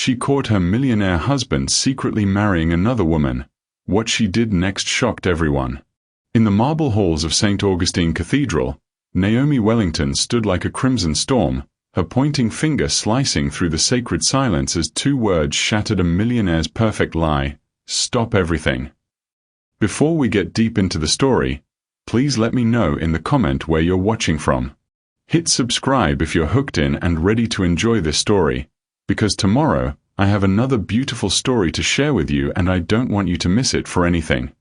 She caught her millionaire husband secretly marrying another woman. What she did next shocked everyone. In the marble halls of St. Augustine Cathedral, Naomi Wellington stood like a crimson storm, her pointing finger slicing through the sacred silence as two words shattered a millionaire's perfect lie: stop everything. Before we get deep into the story, please let me know in the comment where you're watching from. Hit subscribe if you're hooked in and ready to enjoy this story, because tomorrow I have another beautiful story to share with you and I don't want you to miss it for anything.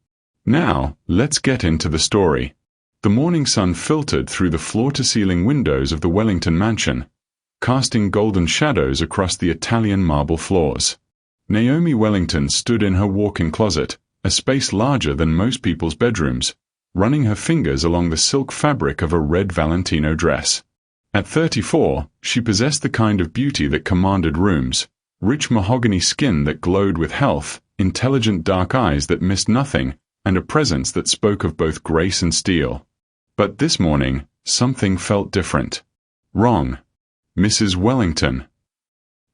Now, let's get into the story. The morning sun filtered through the floor-to-ceiling windows of the Wellington mansion, casting golden shadows across the Italian marble floors. Naomi Wellington stood in her walk-in closet, a space larger than most people's bedrooms, running her fingers along the silk fabric of a red Valentino dress. At 34, she possessed the kind of beauty that commanded rooms: rich mahogany skin that glowed with health, intelligent dark eyes that missed nothing, and a presence that spoke of both grace and steel. But this morning, something felt different. Wrong. Mrs. Wellington.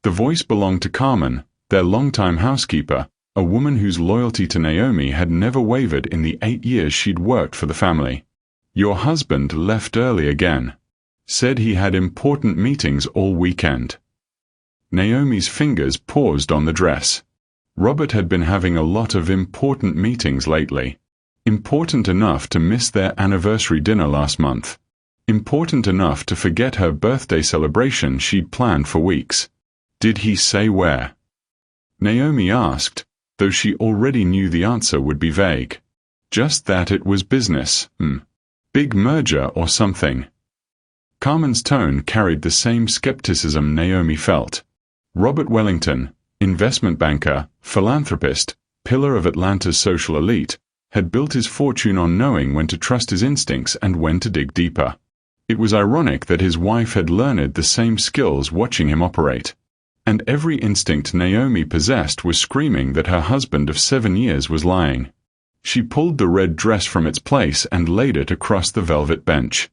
The voice belonged to Carmen, their longtime housekeeper, a woman whose loyalty to Naomi had never wavered in the 8 years she'd worked for the family. Your husband left early again. Said he had important meetings all weekend. Naomi's fingers paused on the dress. Robert had been having a lot of important meetings lately. Important enough to miss their anniversary dinner last month. Important enough to forget her birthday celebration she'd planned for weeks. Did he say where? Naomi asked, though she already knew the answer would be vague. Just that it was business. Big merger or something. Carmen's tone carried the same skepticism Naomi felt. Robert Wellington, investment banker, philanthropist, pillar of Atlanta's social elite, had built his fortune on knowing when to trust his instincts and when to dig deeper. It was ironic that his wife had learned the same skills watching him operate. And every instinct Naomi possessed was screaming that her husband of 7 years was lying. She pulled the red dress from its place and laid it across the velvet bench.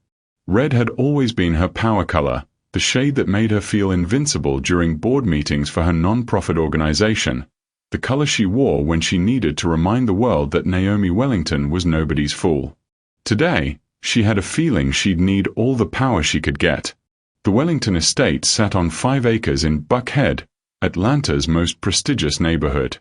Red had always been her power color, the shade that made her feel invincible during board meetings for her non-profit organization, the color she wore when she needed to remind the world that Naomi Wellington was nobody's fool. Today, she had a feeling she'd need all the power she could get. The Wellington estate sat on 5 acres in Buckhead, Atlanta's most prestigious neighborhood.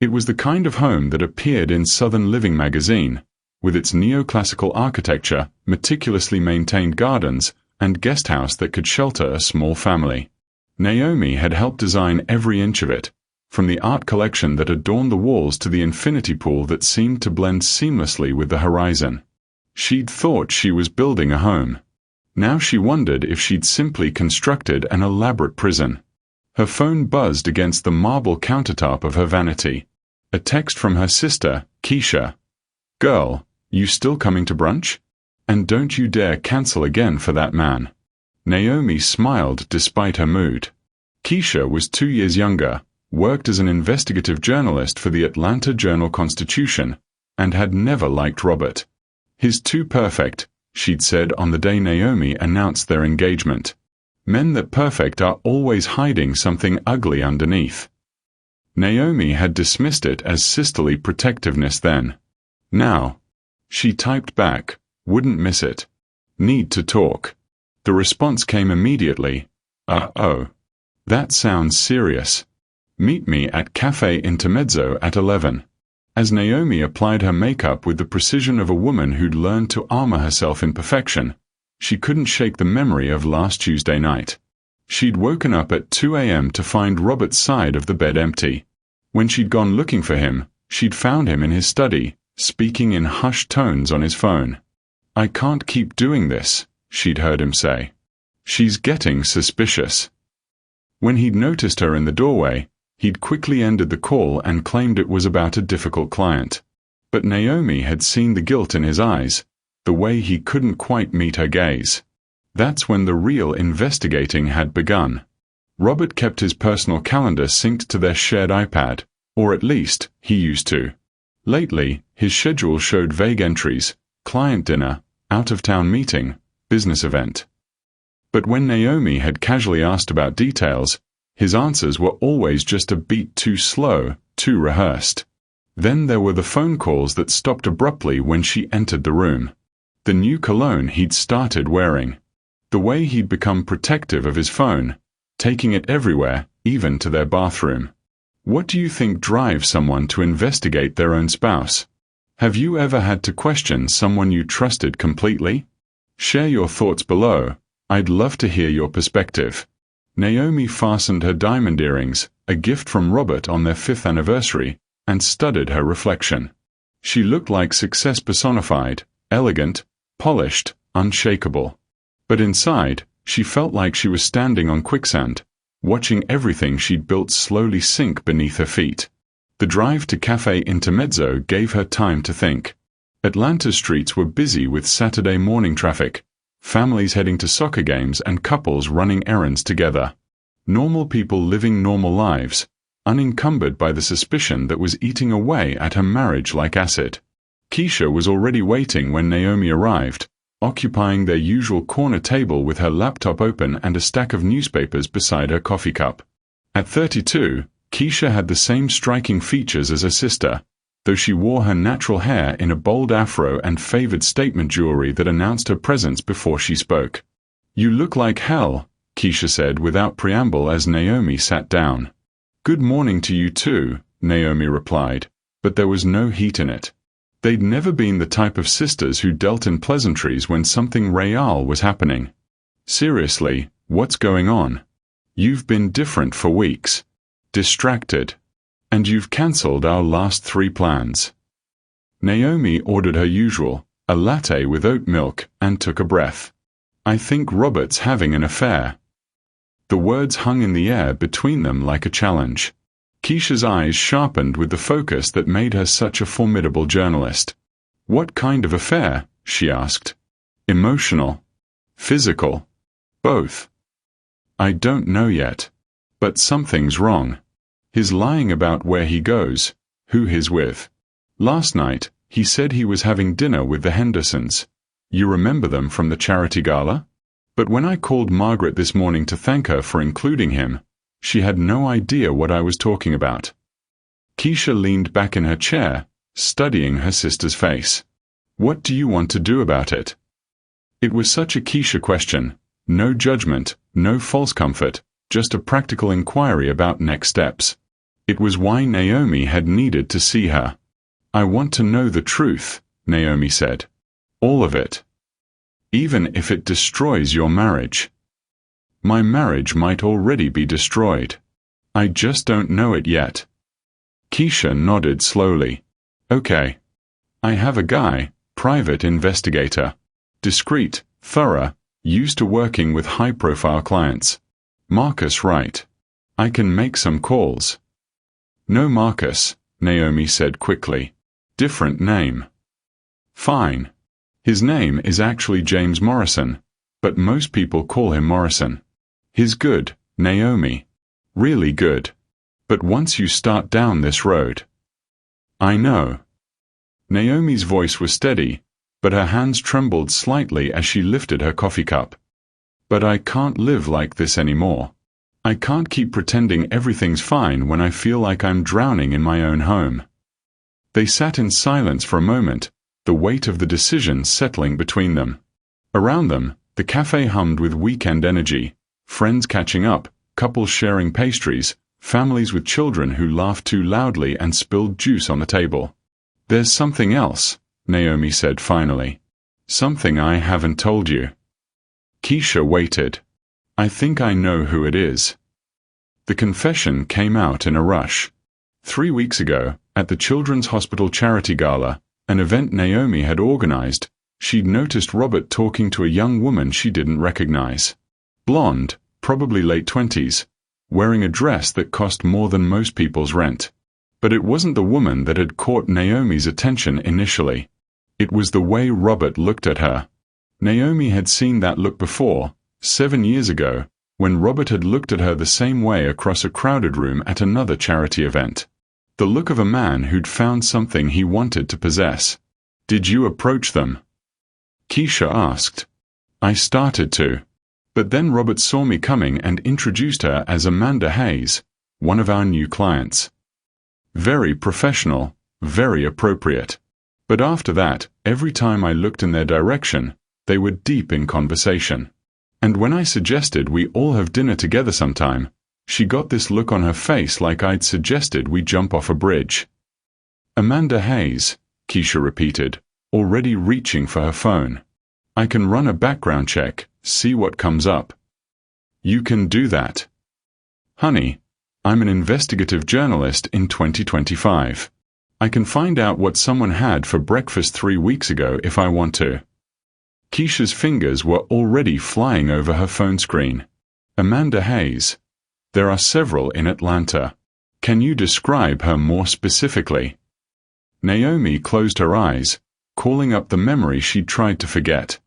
It was the kind of home that appeared in Southern Living magazine, with its neoclassical architecture, meticulously maintained gardens, and guesthouse that could shelter a small family. Naomi had helped design every inch of it, from the art collection that adorned the walls to the infinity pool that seemed to blend seamlessly with the horizon. She'd thought she was building a home. Now she wondered if she'd simply constructed an elaborate prison. Her phone buzzed against the marble countertop of her vanity. A text from her sister, Keisha. "Girl, you still coming to brunch? And don't you dare cancel again for that man." Naomi smiled despite her mood. Keisha was 2 years younger, worked as an investigative journalist for the Atlanta Journal-Constitution, and had never liked Robert. "He's too perfect," she'd said on the day Naomi announced their engagement. "Men that perfect are always hiding something ugly underneath." Naomi had dismissed it as sisterly protectiveness then. Now, she typed back, "Wouldn't miss it. Need to talk." The response came immediately. "Uh-oh. That sounds serious. Meet me at Cafe Intermezzo at 11. As Naomi applied her makeup with the precision of a woman who'd learned to armor herself in perfection, she couldn't shake the memory of last Tuesday night. She'd woken up at 2 a.m. to find Robert's side of the bed empty. When she'd gone looking for him, she'd found him in his study, speaking in hushed tones on his phone. "I can't keep doing this," she'd heard him say. "She's getting suspicious." When he'd noticed her in the doorway, he'd quickly ended the call and claimed it was about a difficult client. But Naomi had seen the guilt in his eyes, the way he couldn't quite meet her gaze. That's when the real investigating had begun. Robert kept his personal calendar synced to their shared iPad, or at least, he used to. Lately, his schedule showed vague entries: client dinner, out-of-town meeting, business event. But when Naomi had casually asked about details, His answers were always just a beat too slow, too rehearsed. Then there were the phone calls that stopped abruptly when she entered the room. The new cologne he'd started wearing. The way he'd become protective of his phone, taking it everywhere, even to their bathroom. What do you think drives someone to investigate their own spouse? Have you ever had to question someone you trusted completely? Share your thoughts below. I'd love to hear your perspective. Naomi fastened her diamond earrings, a gift from Robert on their 5th anniversary, and studied her reflection. She looked like success personified, elegant, polished, unshakable. But inside, she felt like she was standing on quicksand, watching everything she'd built slowly sink beneath her feet. The drive to Cafe Intermezzo gave her time to think. Atlanta's streets were busy with Saturday morning traffic, families heading to soccer games and couples running errands together. Normal people living normal lives, unencumbered by the suspicion that was eating away at her marriage like acid. Keisha was already waiting when Naomi arrived, occupying their usual corner table with her laptop open and a stack of newspapers beside her coffee cup. At 32, Keisha had the same striking features as her sister, though she wore her natural hair in a bold afro and favored statement jewelry that announced her presence before she spoke. "You look like hell," Keisha said without preamble as Naomi sat down. "Good morning to you too," Naomi replied, but there was no heat in it. They'd never been the type of sisters who dealt in pleasantries when something real was happening. "Seriously, what's going on? You've been different for weeks. Distracted. And you've cancelled our last 3 plans." Naomi ordered her usual, a latte with oat milk, and took a breath. "I think Robert's having an affair." The words hung in the air between them like a challenge. Keisha's eyes sharpened with the focus that made her such a formidable journalist. "What kind of affair?" she asked. "Emotional? Physical? Both?" "I don't know yet. But something's wrong. He's lying about where he goes, who he's with. Last night, he said he was having dinner with the Hendersons. You remember them from the charity gala? But when I called Margaret this morning to thank her for including him, she had no idea what I was talking about." Keisha leaned back in her chair, studying her sister's face. "What do you want to do about it?" It was such a Keisha question. No judgment, no false comfort, just a practical inquiry about next steps. It was why Naomi had needed to see her. "I want to know the truth," Naomi said. "All of it. Even if it destroys your marriage." "My marriage might already be destroyed. I just don't know it yet." Keisha nodded slowly. "Okay. I have a guy, private investigator. Discreet, thorough, used to working with high-profile clients. Marcus Wright. I can make some calls." "No Marcus," Naomi said quickly. "Different name." "Fine. His name is actually James Morrison, but most people call him Morrison. He's good, Naomi. Really good. But once you start down this road—" "I know." Naomi's voice was steady, but her hands trembled slightly as she lifted her coffee cup. "But I can't live like this anymore. I can't keep pretending everything's fine when I feel like I'm drowning in my own home." They sat in silence for a moment, the weight of the decision settling between them. Around them, the cafe hummed with weekend energy. Friends catching up, couples sharing pastries, families with children who laughed too loudly and spilled juice on the table. "There's something else," Naomi said finally. "Something I haven't told you." Keisha waited. "I think I know who it is." The confession came out in a rush. 3 weeks ago, at the Children's Hospital Charity Gala, an event Naomi had organized, she'd noticed Robert talking to a young woman she didn't recognize. Blonde, probably late 20s, wearing a dress that cost more than most people's rent. But it wasn't the woman that had caught Naomi's attention initially. It was the way Robert looked at her. Naomi had seen that look before, 7 years ago, when Robert had looked at her the same way across a crowded room at another charity event. The look of a man who'd found something he wanted to possess. "Did you approach them?" Keisha asked. "I started to. But then Robert saw me coming and introduced her as Amanda Hayes, one of our new clients. Very professional, very appropriate. But after that, every time I looked in their direction, they were deep in conversation. And when I suggested we all have dinner together sometime, she got this look on her face like I'd suggested we jump off a bridge. Amanda Hayes, Keisha repeated, already reaching for her phone. I can run a background check, see what comes up. You can do that. Honey, I'm an investigative journalist in 2025. I can find out what someone had for breakfast 3 weeks ago if I want to. Keisha's fingers were already flying over her phone screen. Amanda Hayes. There are several in Atlanta. Can you describe her more specifically? Naomi closed her eyes, calling up the memory she'd tried to forget.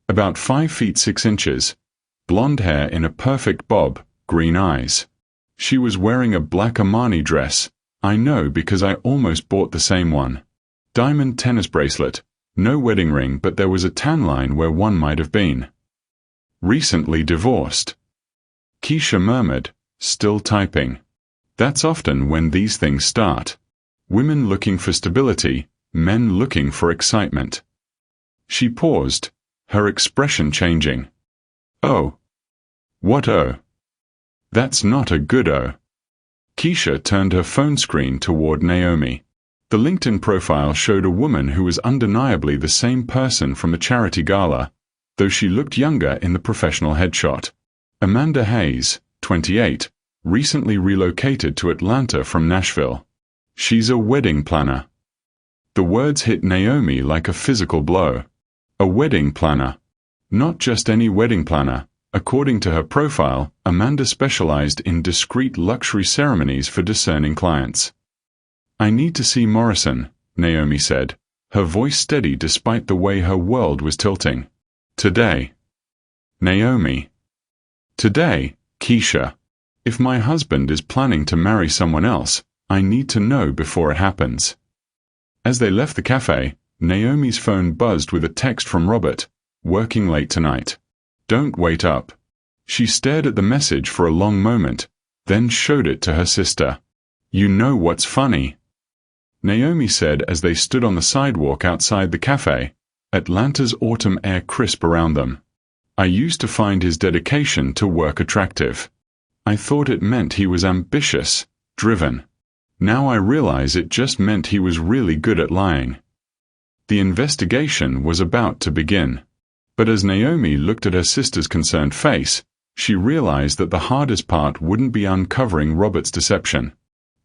About 5 feet 6 inches, blonde hair in a perfect bob, green eyes. She was wearing a black Armani dress. I know because I almost bought the same one. Diamond tennis bracelet. No wedding ring, but there was a tan line where one might have been. Recently divorced. Keisha murmured, still typing. That's often when these things start. Women looking for stability, men looking for excitement. She paused, her expression changing. Oh. What oh? That's not a good oh. Keisha turned her phone screen toward Naomi. The LinkedIn profile showed a woman who was undeniably the same person from a charity gala, though she looked younger in the professional headshot. Amanda Hayes, 28, recently relocated to Atlanta from Nashville. She's a wedding planner. The words hit Naomi like a physical blow. A wedding planner. Not just any wedding planner. According to her profile, Amanda specialized in discreet luxury ceremonies for discerning clients. I need to see Morrison, Naomi said, her voice steady despite the way her world was tilting. Today. Naomi. Today, Keisha. If my husband is planning to marry someone else, I need to know before it happens. As they left the cafe, Naomi's phone buzzed with a text from Robert, working late tonight. Don't wait up. She stared at the message for a long moment, then showed it to her sister. You know what's funny? Naomi said as they stood on the sidewalk outside the cafe, Atlanta's autumn air crisp around them. I used to find his dedication to work attractive. I thought it meant he was ambitious, driven. Now I realize it just meant he was really good at lying. The investigation was about to begin. But as Naomi looked at her sister's concerned face, she realized that the hardest part wouldn't be uncovering Robert's deception.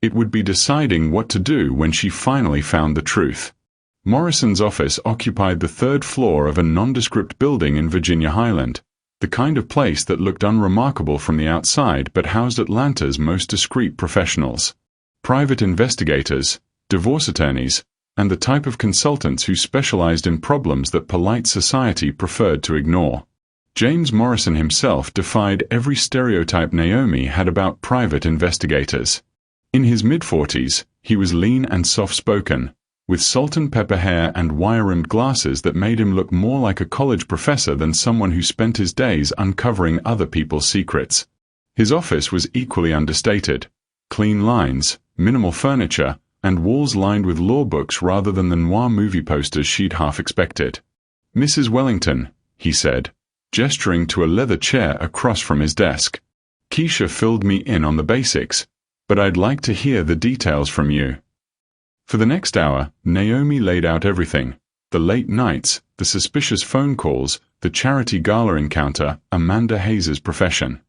It would be deciding what to do when she finally found the truth. Morrison's office occupied the 3rd floor of a nondescript building in Virginia Highland, the kind of place that looked unremarkable from the outside but housed Atlanta's most discreet professionals. Private investigators, divorce attorneys, and the type of consultants who specialized in problems that polite society preferred to ignore. James Morrison himself defied every stereotype Naomi had about private investigators. In his mid-40s, he was lean and soft-spoken, with salt and pepper hair and wire-rimmed glasses that made him look more like a college professor than someone who spent his days uncovering other people's secrets. His office was equally understated. Clean lines, minimal furniture, and walls lined with law books rather than the noir movie posters she'd half expected. Mrs. Wellington, he said, gesturing to a leather chair across from his desk. Keisha filled me in on the basics, but I'd like to hear the details from you. For the next hour, Naomi laid out everything. The late nights, the suspicious phone calls, the charity gala encounter, Amanda Hayes' profession.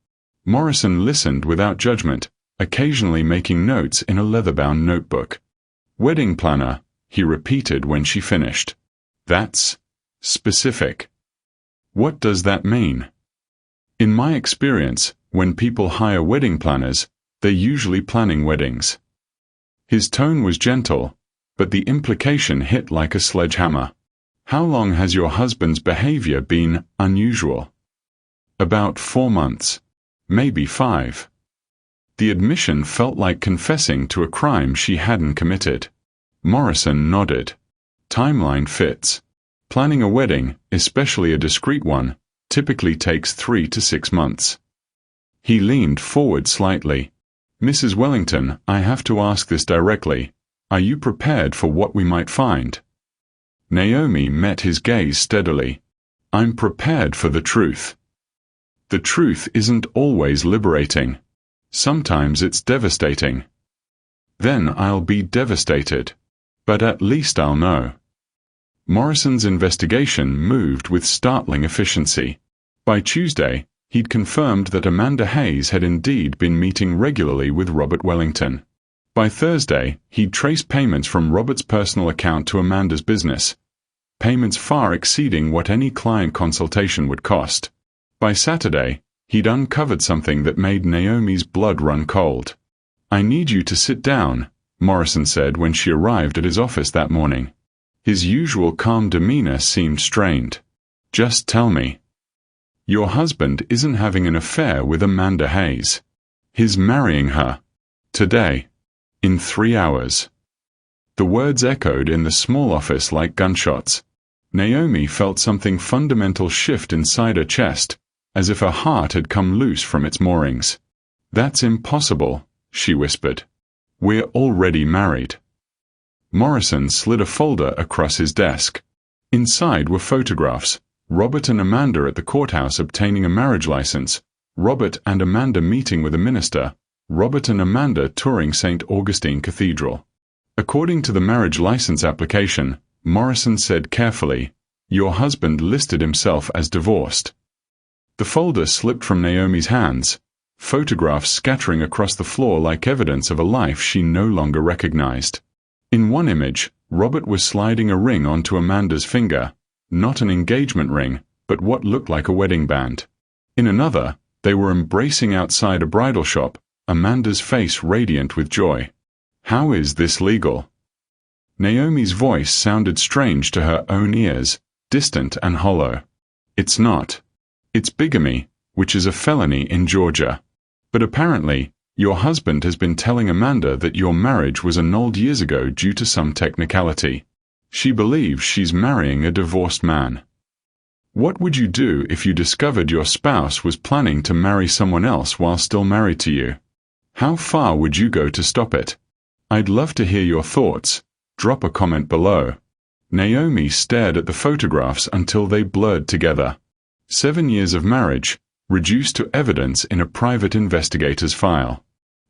Morrison listened without judgment, occasionally making notes in a leather-bound notebook. Wedding planner, he repeated when she finished. That's specific. What does that mean? In my experience, when people hire wedding planners, they're usually planning weddings. His tone was gentle, but the implication hit like a sledgehammer. How long has your husband's behavior been unusual? About 4 months. Maybe 5. The admission felt like confessing to a crime she hadn't committed. Morrison nodded. Timeline fits. Planning a wedding, especially a discreet one, Typically takes 3 to 6 months. He leaned forward slightly. Mrs. Wellington, I have to ask this directly. Are you prepared for what we might find? Naomi met his gaze steadily. I'm prepared for the truth. The truth isn't always liberating. Sometimes it's devastating. Then I'll be devastated. But at least I'll know. Morrison's investigation moved with startling efficiency. By Tuesday, he'd confirmed that Amanda Hayes had indeed been meeting regularly with Robert Wellington. By Thursday, he'd traced payments from Robert's personal account to Amanda's business, payments far exceeding what any client consultation would cost. By Saturday, he'd uncovered something that made Naomi's blood run cold. I need you to sit down, Morrison said when she arrived at his office that morning. His usual calm demeanor seemed strained. Just tell me. Your husband isn't having an affair with Amanda Hayes. He's marrying her. Today. In 3 hours. The words echoed in the small office like gunshots. Naomi felt something fundamental shift inside her chest, as if her heart had come loose from its moorings. That's impossible, she whispered. We're already married. Morrison slid a folder across his desk. Inside were photographs. Robert and Amanda at the courthouse obtaining a marriage license, Robert and Amanda meeting with a minister, Robert and Amanda touring St. Augustine Cathedral. According to the marriage license application, Morrison said carefully, your husband listed himself as divorced. The folder slipped from Naomi's hands, photographs scattering across the floor like evidence of a life she no longer recognized. In one image, Robert was sliding a ring onto Amanda's finger, not an engagement ring, but what looked like a wedding band. In another, they were embracing outside a bridal shop, Amanda's face radiant with joy. How is this legal? Naomi's voice sounded strange to her own ears, distant and hollow. It's not. It's bigamy, which is a felony in Georgia. But apparently, your husband has been telling Amanda that your marriage was annulled years ago due to some technicality. She believes she's marrying a divorced man. What would you do if you discovered your spouse was planning to marry someone else while still married to you? How far would you go to stop it? I'd love to hear your thoughts. Drop a comment below. Naomi stared at the photographs until they blurred together. 7 years of marriage, reduced to evidence in a private investigator's file.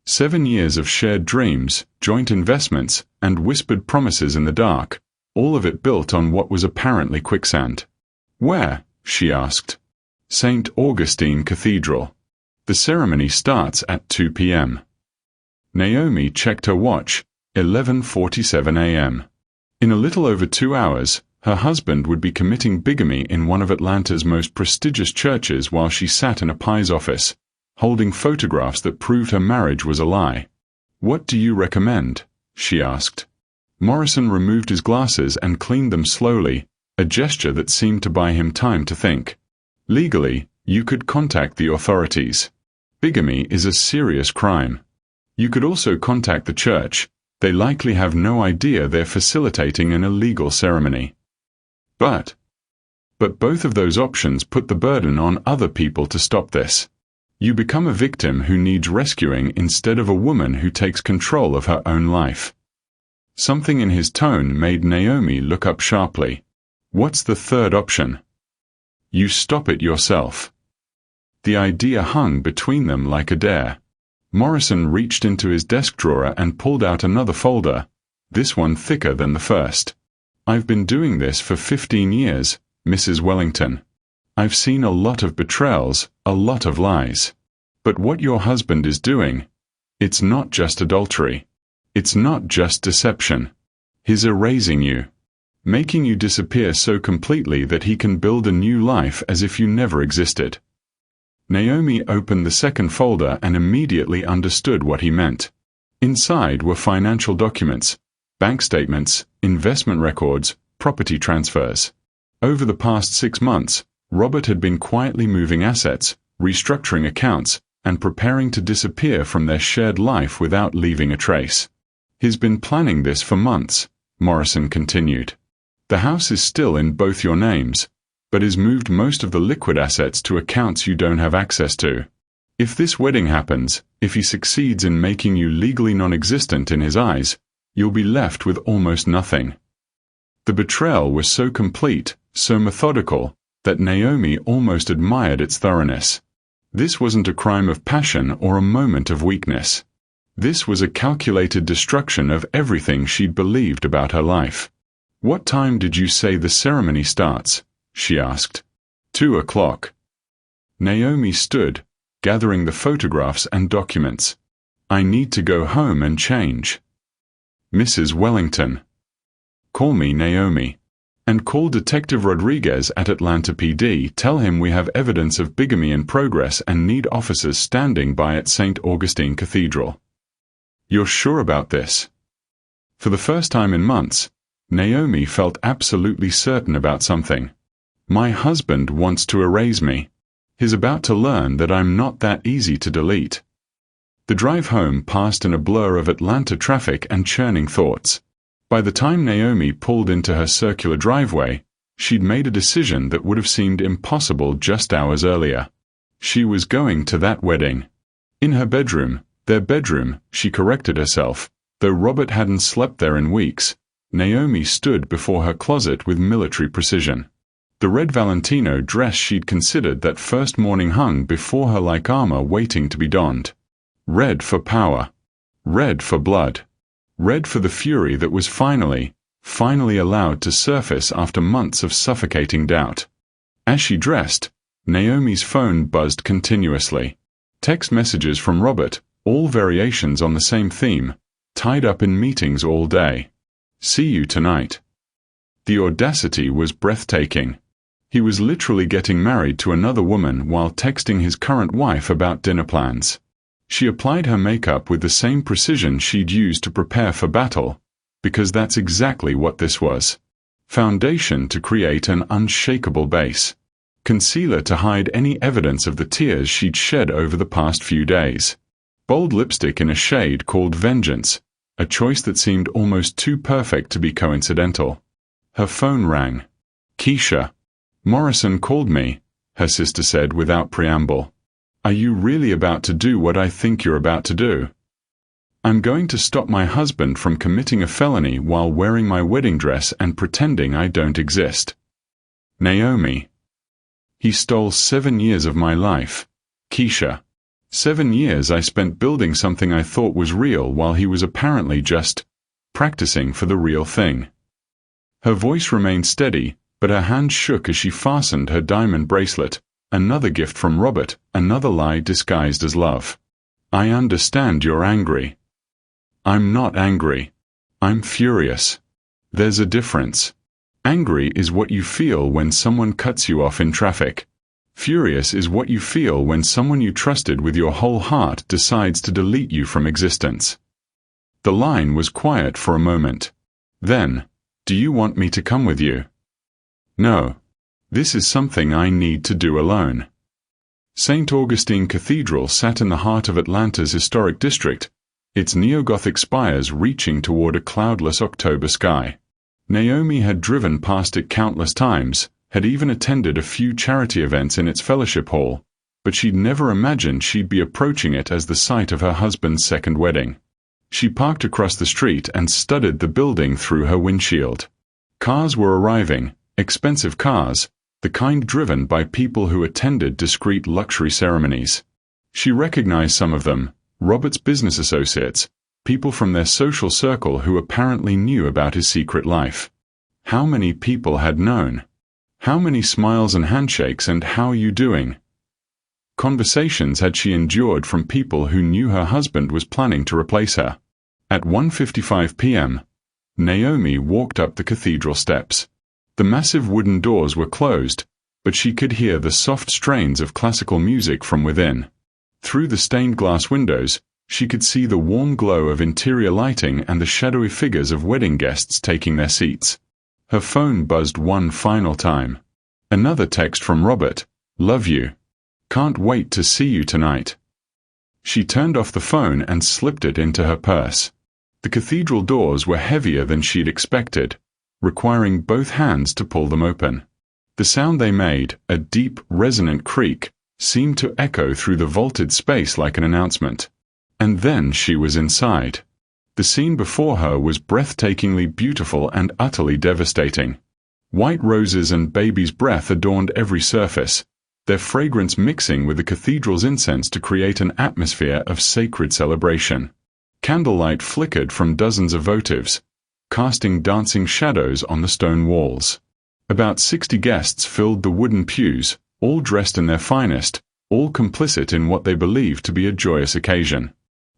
7 years of shared dreams, joint investments, and whispered promises in the dark, all of it built on what was apparently quicksand. Where? She asked. St. Augustine Cathedral. The ceremony starts at 2 p.m. Naomi checked her watch, 11:47 a.m. In a little over 2 hours, her husband would be committing bigamy in one of Atlanta's most prestigious churches while she sat in a pie's office, holding photographs that proved her marriage was a lie. What do you recommend? She asked. Morrison removed his glasses and cleaned them slowly, a gesture that seemed to buy him time to think. Legally, you could contact the authorities. Bigamy is a serious crime. You could also contact the church. They likely have no idea they're facilitating an illegal ceremony. But both of those options put the burden on other people to stop this. You become a victim who needs rescuing instead of a woman who takes control of her own life. Something in his tone made Naomi look up sharply. What's the third option? You stop it yourself. The idea hung between them like a dare. Morrison reached into his desk drawer and pulled out another folder, this one thicker than the first. I've been doing this for 15 years, Mrs. Wellington. I've seen a lot of betrayals, a lot of lies. But what your husband is doing, it's not just adultery. It's not just deception. He's erasing you, making you disappear so completely that he can build a new life as if you never existed. Naomi opened the second folder and immediately understood what he meant. Inside were financial documents, bank statements, investment records, property transfers. Over the past 6 months, Robert had been quietly moving assets, restructuring accounts, and preparing to disappear from their shared life without leaving a trace. He's been planning this for months, Morrison continued. The house is still in both your names, but has moved most of the liquid assets to accounts you don't have access to. If this wedding happens, if he succeeds in making you legally non-existent in his eyes, you'll be left with almost nothing. The betrayal was so complete, so methodical, that Naomi almost admired its thoroughness. This wasn't a crime of passion or a moment of weakness. This was a calculated destruction of everything she'd believed about her life. "What time did you say the ceremony starts?" she asked. 2:00. Naomi stood, gathering the photographs and documents. "I need to go home and change." "Mrs. Wellington." "Call me Naomi. And call Detective Rodriguez at Atlanta PD. Tell him we have evidence of bigamy in progress and need officers standing by at St. Augustine Cathedral." "You're sure about this?" For the first time in months, Naomi felt absolutely certain about something. "My husband wants to erase me. He's about to learn that I'm not that easy to delete." The drive home passed in a blur of Atlanta traffic and churning thoughts. By the time Naomi pulled into her circular driveway, she'd made a decision that would have seemed impossible just hours earlier. She was going to that wedding. In her bedroom, their bedroom, she corrected herself, though Robert hadn't slept there in weeks. Naomi stood before her closet with military precision. The red Valentino dress she'd considered that first morning hung before her like armor waiting to be donned. Red for power. Red for blood. Red for the fury that was finally allowed to surface after months of suffocating doubt. As she dressed, Naomi's phone buzzed continuously. Text messages from Robert, all variations on the same theme, tied up in meetings all day. "See you tonight." The audacity was breathtaking. He was literally getting married to another woman while texting his current wife about dinner plans. She applied her makeup with the same precision she'd used to prepare for battle, because that's exactly what this was. Foundation to create an unshakable base. Concealer to hide any evidence of the tears she'd shed over the past few days. Bold lipstick in a shade called Vengeance, a choice that seemed almost too perfect to be coincidental. Her phone rang. "Keisha. Morrison called me," her sister said without preamble. "Are you really about to do what I think you're about to do?" "I'm going to stop my husband from committing a felony while wearing my wedding dress and pretending I don't exist." "Naomi. He stole 7 years of my life. Keisha. 7 years I spent building something I thought was real while he was apparently just practicing for the real thing." Her voice remained steady, but her hand shook as she fastened her diamond bracelet. Another gift from Robert, another lie disguised as love. "I understand you're angry." "I'm not angry. I'm furious. There's a difference. Angry is what you feel when someone cuts you off in traffic. Furious is what you feel when someone you trusted with your whole heart decides to delete you from existence." The line was quiet for a moment. Then, "Do you want me to come with you?" "No. This is something I need to do alone." St. Augustine Cathedral sat in the heart of Atlanta's historic district, its neo-Gothic spires reaching toward a cloudless October sky. Naomi had driven past it countless times, had even attended a few charity events in its fellowship hall, but she'd never imagined she'd be approaching it as the site of her husband's second wedding. She parked across the street and studied the building through her windshield. Cars were arriving, expensive cars, the kind driven by people who attended discreet luxury ceremonies. She recognized some of them, Robert's business associates, people from their social circle who apparently knew about his secret life. How many people had known? How many smiles and handshakes and "how you doing?" conversations had she endured from people who knew her husband was planning to replace her? At 1:55 p.m., Naomi walked up the cathedral steps. The massive wooden doors were closed, but she could hear the soft strains of classical music from within. Through the stained glass windows, she could see the warm glow of interior lighting and the shadowy figures of wedding guests taking their seats. Her phone buzzed one final time. Another text from Robert. "Love you. Can't wait to see you tonight." She turned off the phone and slipped it into her purse. The cathedral doors were heavier than she'd expected, requiring both hands to pull them open. The sound they made, a deep, resonant creak, seemed to echo through the vaulted space like an announcement. And then she was inside. The scene before her was breathtakingly beautiful and utterly devastating. White roses and baby's breath adorned every surface, their fragrance mixing with the cathedral's incense to create an atmosphere of sacred celebration. Candlelight flickered from dozens of votives, casting dancing shadows on the stone walls. About 60 guests filled the wooden pews, all dressed in their finest, all complicit in what they believed to be a joyous occasion.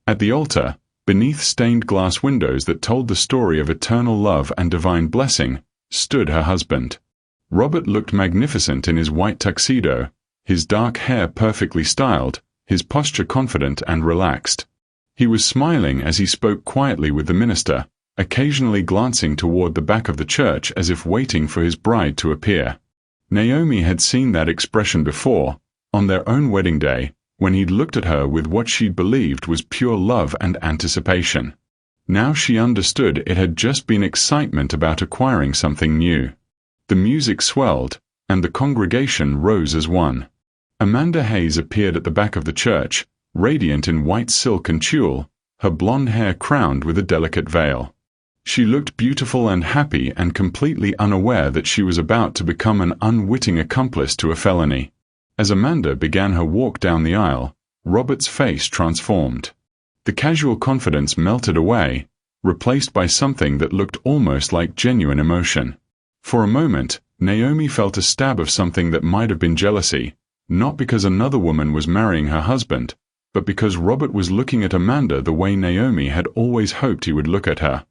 At the altar, beneath stained glass windows that told the story of eternal love and divine blessing, stood her husband. Robert looked magnificent in his white tuxedo, his dark hair perfectly styled, his posture confident and relaxed. He was smiling as he spoke quietly with the minister, occasionally glancing toward the back of the church as if waiting for his bride to appear. Naomi had seen that expression before, on their own wedding day, when he'd looked at her with what she believed was pure love and anticipation. Now she understood it had just been excitement about acquiring something new. The music swelled, and the congregation rose as one. Amanda Hayes appeared at the back of the church, radiant in white silk and tulle, her blonde hair crowned with a delicate veil. She looked beautiful and happy and completely unaware that she was about to become an unwitting accomplice to a felony. As Amanda began her walk down the aisle, Robert's face transformed. The casual confidence melted away, replaced by something that looked almost like genuine emotion. For a moment, Naomi felt a stab of something that might have been jealousy, not because another woman was marrying her husband, but because Robert was looking at Amanda the way Naomi had always hoped he would look at her.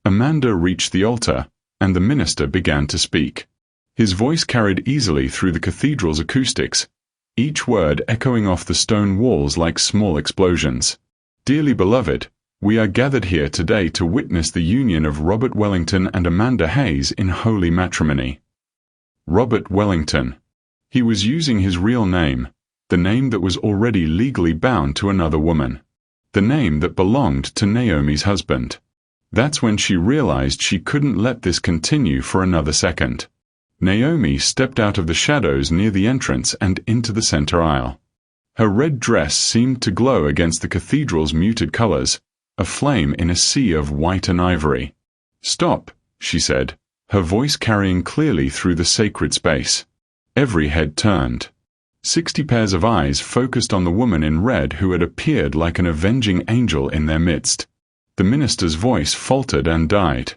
Amanda reached the altar, and the minister began to speak. His voice carried easily through the cathedral's acoustics, each word echoing off the stone walls like small explosions. Dearly beloved, we are gathered here today to witness the union of Robert Wellington and Amanda Hayes in holy matrimony. Robert Wellington. He was using his real name, the name that was already legally bound to another woman. The name that belonged to Naomi's husband. That's when she realized she couldn't let this continue for another second. Naomi stepped out of the shadows near the entrance and into the center aisle. Her red dress seemed to glow against the cathedral's muted colors, a flame in a sea of white and ivory. "Stop," she said, her voice carrying clearly through the sacred space. Every head turned. 60 pairs of eyes focused on the woman in red who had appeared like an avenging angel in their midst. The minister's voice faltered and died.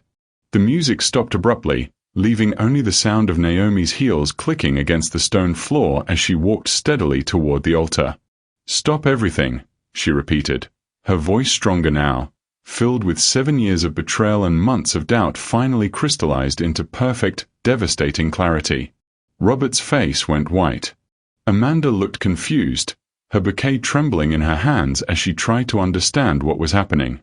The music stopped abruptly, leaving only the sound of Naomi's heels clicking against the stone floor as she walked steadily toward the altar. "Stop everything," she repeated, her voice stronger now, filled with 7 years of betrayal and months of doubt finally crystallized into perfect, devastating clarity. Robert's face went white. Amanda looked confused, her bouquet trembling in her hands as she tried to understand what was happening.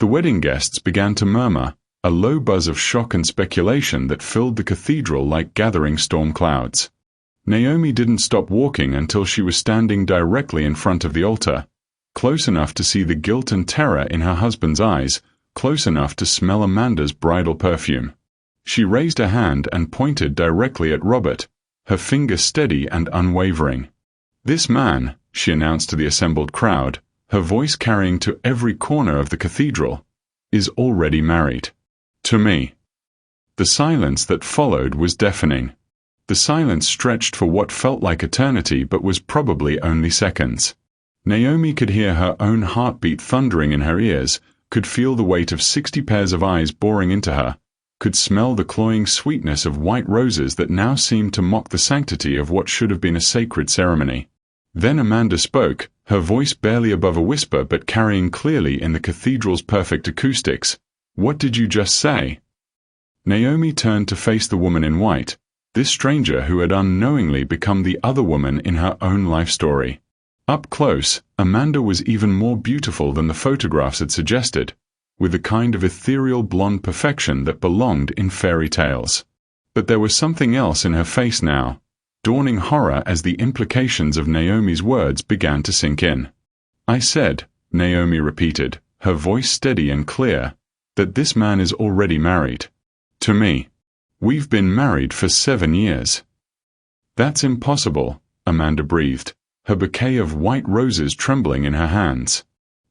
The wedding guests began to murmur, a low buzz of shock and speculation that filled the cathedral like gathering storm clouds. Naomi didn't stop walking until she was standing directly in front of the altar, close enough to see the guilt and terror in her husband's eyes, close enough to smell Amanda's bridal perfume. She raised a hand and pointed directly at Robert, her finger steady and unwavering. "This man," she announced to the assembled crowd, her voice carrying to every corner of the cathedral, "is already married. To me." The silence that followed was deafening. The silence stretched for what felt like eternity but was probably only seconds. Naomi could hear her own heartbeat thundering in her ears, could feel the weight of 60 pairs of eyes boring into her, could smell the cloying sweetness of white roses that now seemed to mock the sanctity of what should have been a sacred ceremony. Then Amanda spoke, her voice barely above a whisper but carrying clearly in the cathedral's perfect acoustics. "What did you just say?" Naomi turned to face the woman in white, this stranger who had unknowingly become the other woman in her own life story. Up close, Amanda was even more beautiful than the photographs had suggested, with the kind of ethereal blonde perfection that belonged in fairy tales. But there was something else in her face now, dawning horror as the implications of Naomi's words began to sink in. "I said," Naomi repeated, her voice steady and clear, "that this man is already married. To me. We've been married for 7 years." That's impossible, Amanda breathed, her bouquet of white roses trembling in her hands.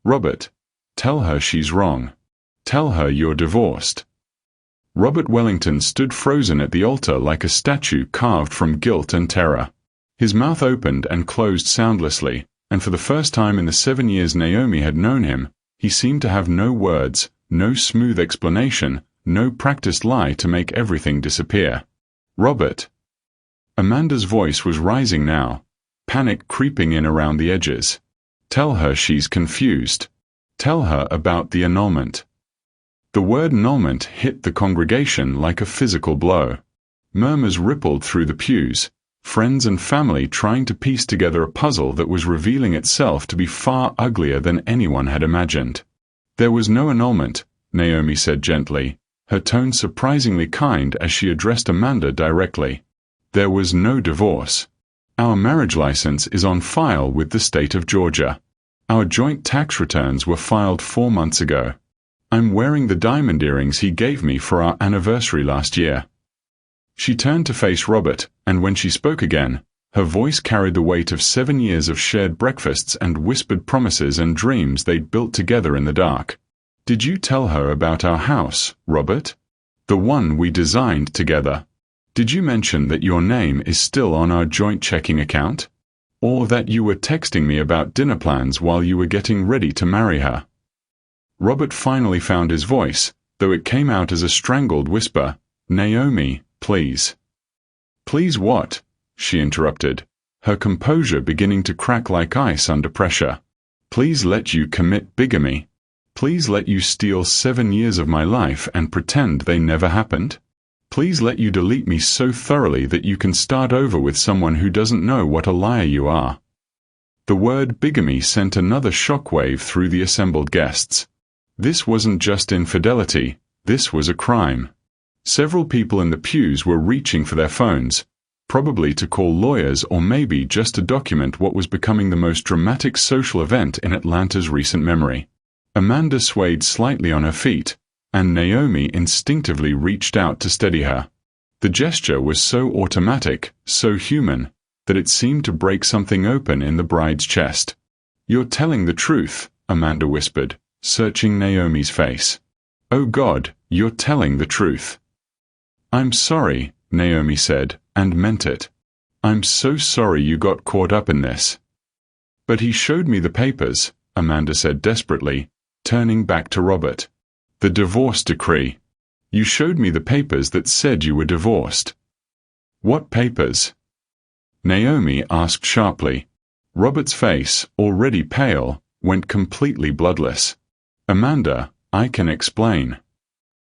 Robert, tell her she's wrong. Tell her you're divorced. Robert Wellington stood frozen at the altar like a statue carved from guilt and terror. His mouth opened and closed soundlessly, and for the first time in the 7 years Naomi had known him, he seemed to have no words, no smooth explanation, no practiced lie to make everything disappear. Robert. Amanda's voice was rising now, panic creeping in around the edges. Tell her she's confused. Tell her about the annulment. The word annulment hit the congregation like a physical blow. Murmurs rippled through the pews, friends and family trying to piece together a puzzle that was revealing itself to be far uglier than anyone had imagined. There was no annulment, Naomi said gently, her tone surprisingly kind as she addressed Amanda directly. There was no divorce. Our marriage license is on file with the state of Georgia. Our joint tax returns were filed 4 months ago. I'm wearing the diamond earrings he gave me for our anniversary last year. She turned to face Robert, and when she spoke again, her voice carried the weight of 7 years of shared breakfasts and whispered promises and dreams they'd built together in the dark. Did you tell her about our house, Robert? The one we designed together. Did you mention that your name is still on our joint checking account? Or that you were texting me about dinner plans while you were getting ready to marry her? Robert finally found his voice, though it came out as a strangled whisper. Naomi, please. Please what? She interrupted, her composure beginning to crack like ice under pressure. Please let you commit bigamy. Please let you steal 7 years of my life and pretend they never happened. Please let you delete me so thoroughly that you can start over with someone who doesn't know what a liar you are. The word bigamy sent another shockwave through the assembled guests. This wasn't just infidelity, this was a crime. Several people in the pews were reaching for their phones, probably to call lawyers or maybe just to document what was becoming the most dramatic social event in Atlanta's recent memory. Amanda swayed slightly on her feet, and Naomi instinctively reached out to steady her. The gesture was so automatic, so human, that it seemed to break something open in the bride's chest. You're telling the truth, Amanda whispered, searching Naomi's face. Oh God, you're telling the truth. I'm sorry, Naomi said, and meant it. I'm so sorry you got caught up in this. But he showed me the papers, Amanda said desperately, turning back to Robert. The divorce decree. You showed me the papers that said you were divorced. What papers? Naomi asked sharply. Robert's face, already pale, went completely bloodless. Amanda, I can explain.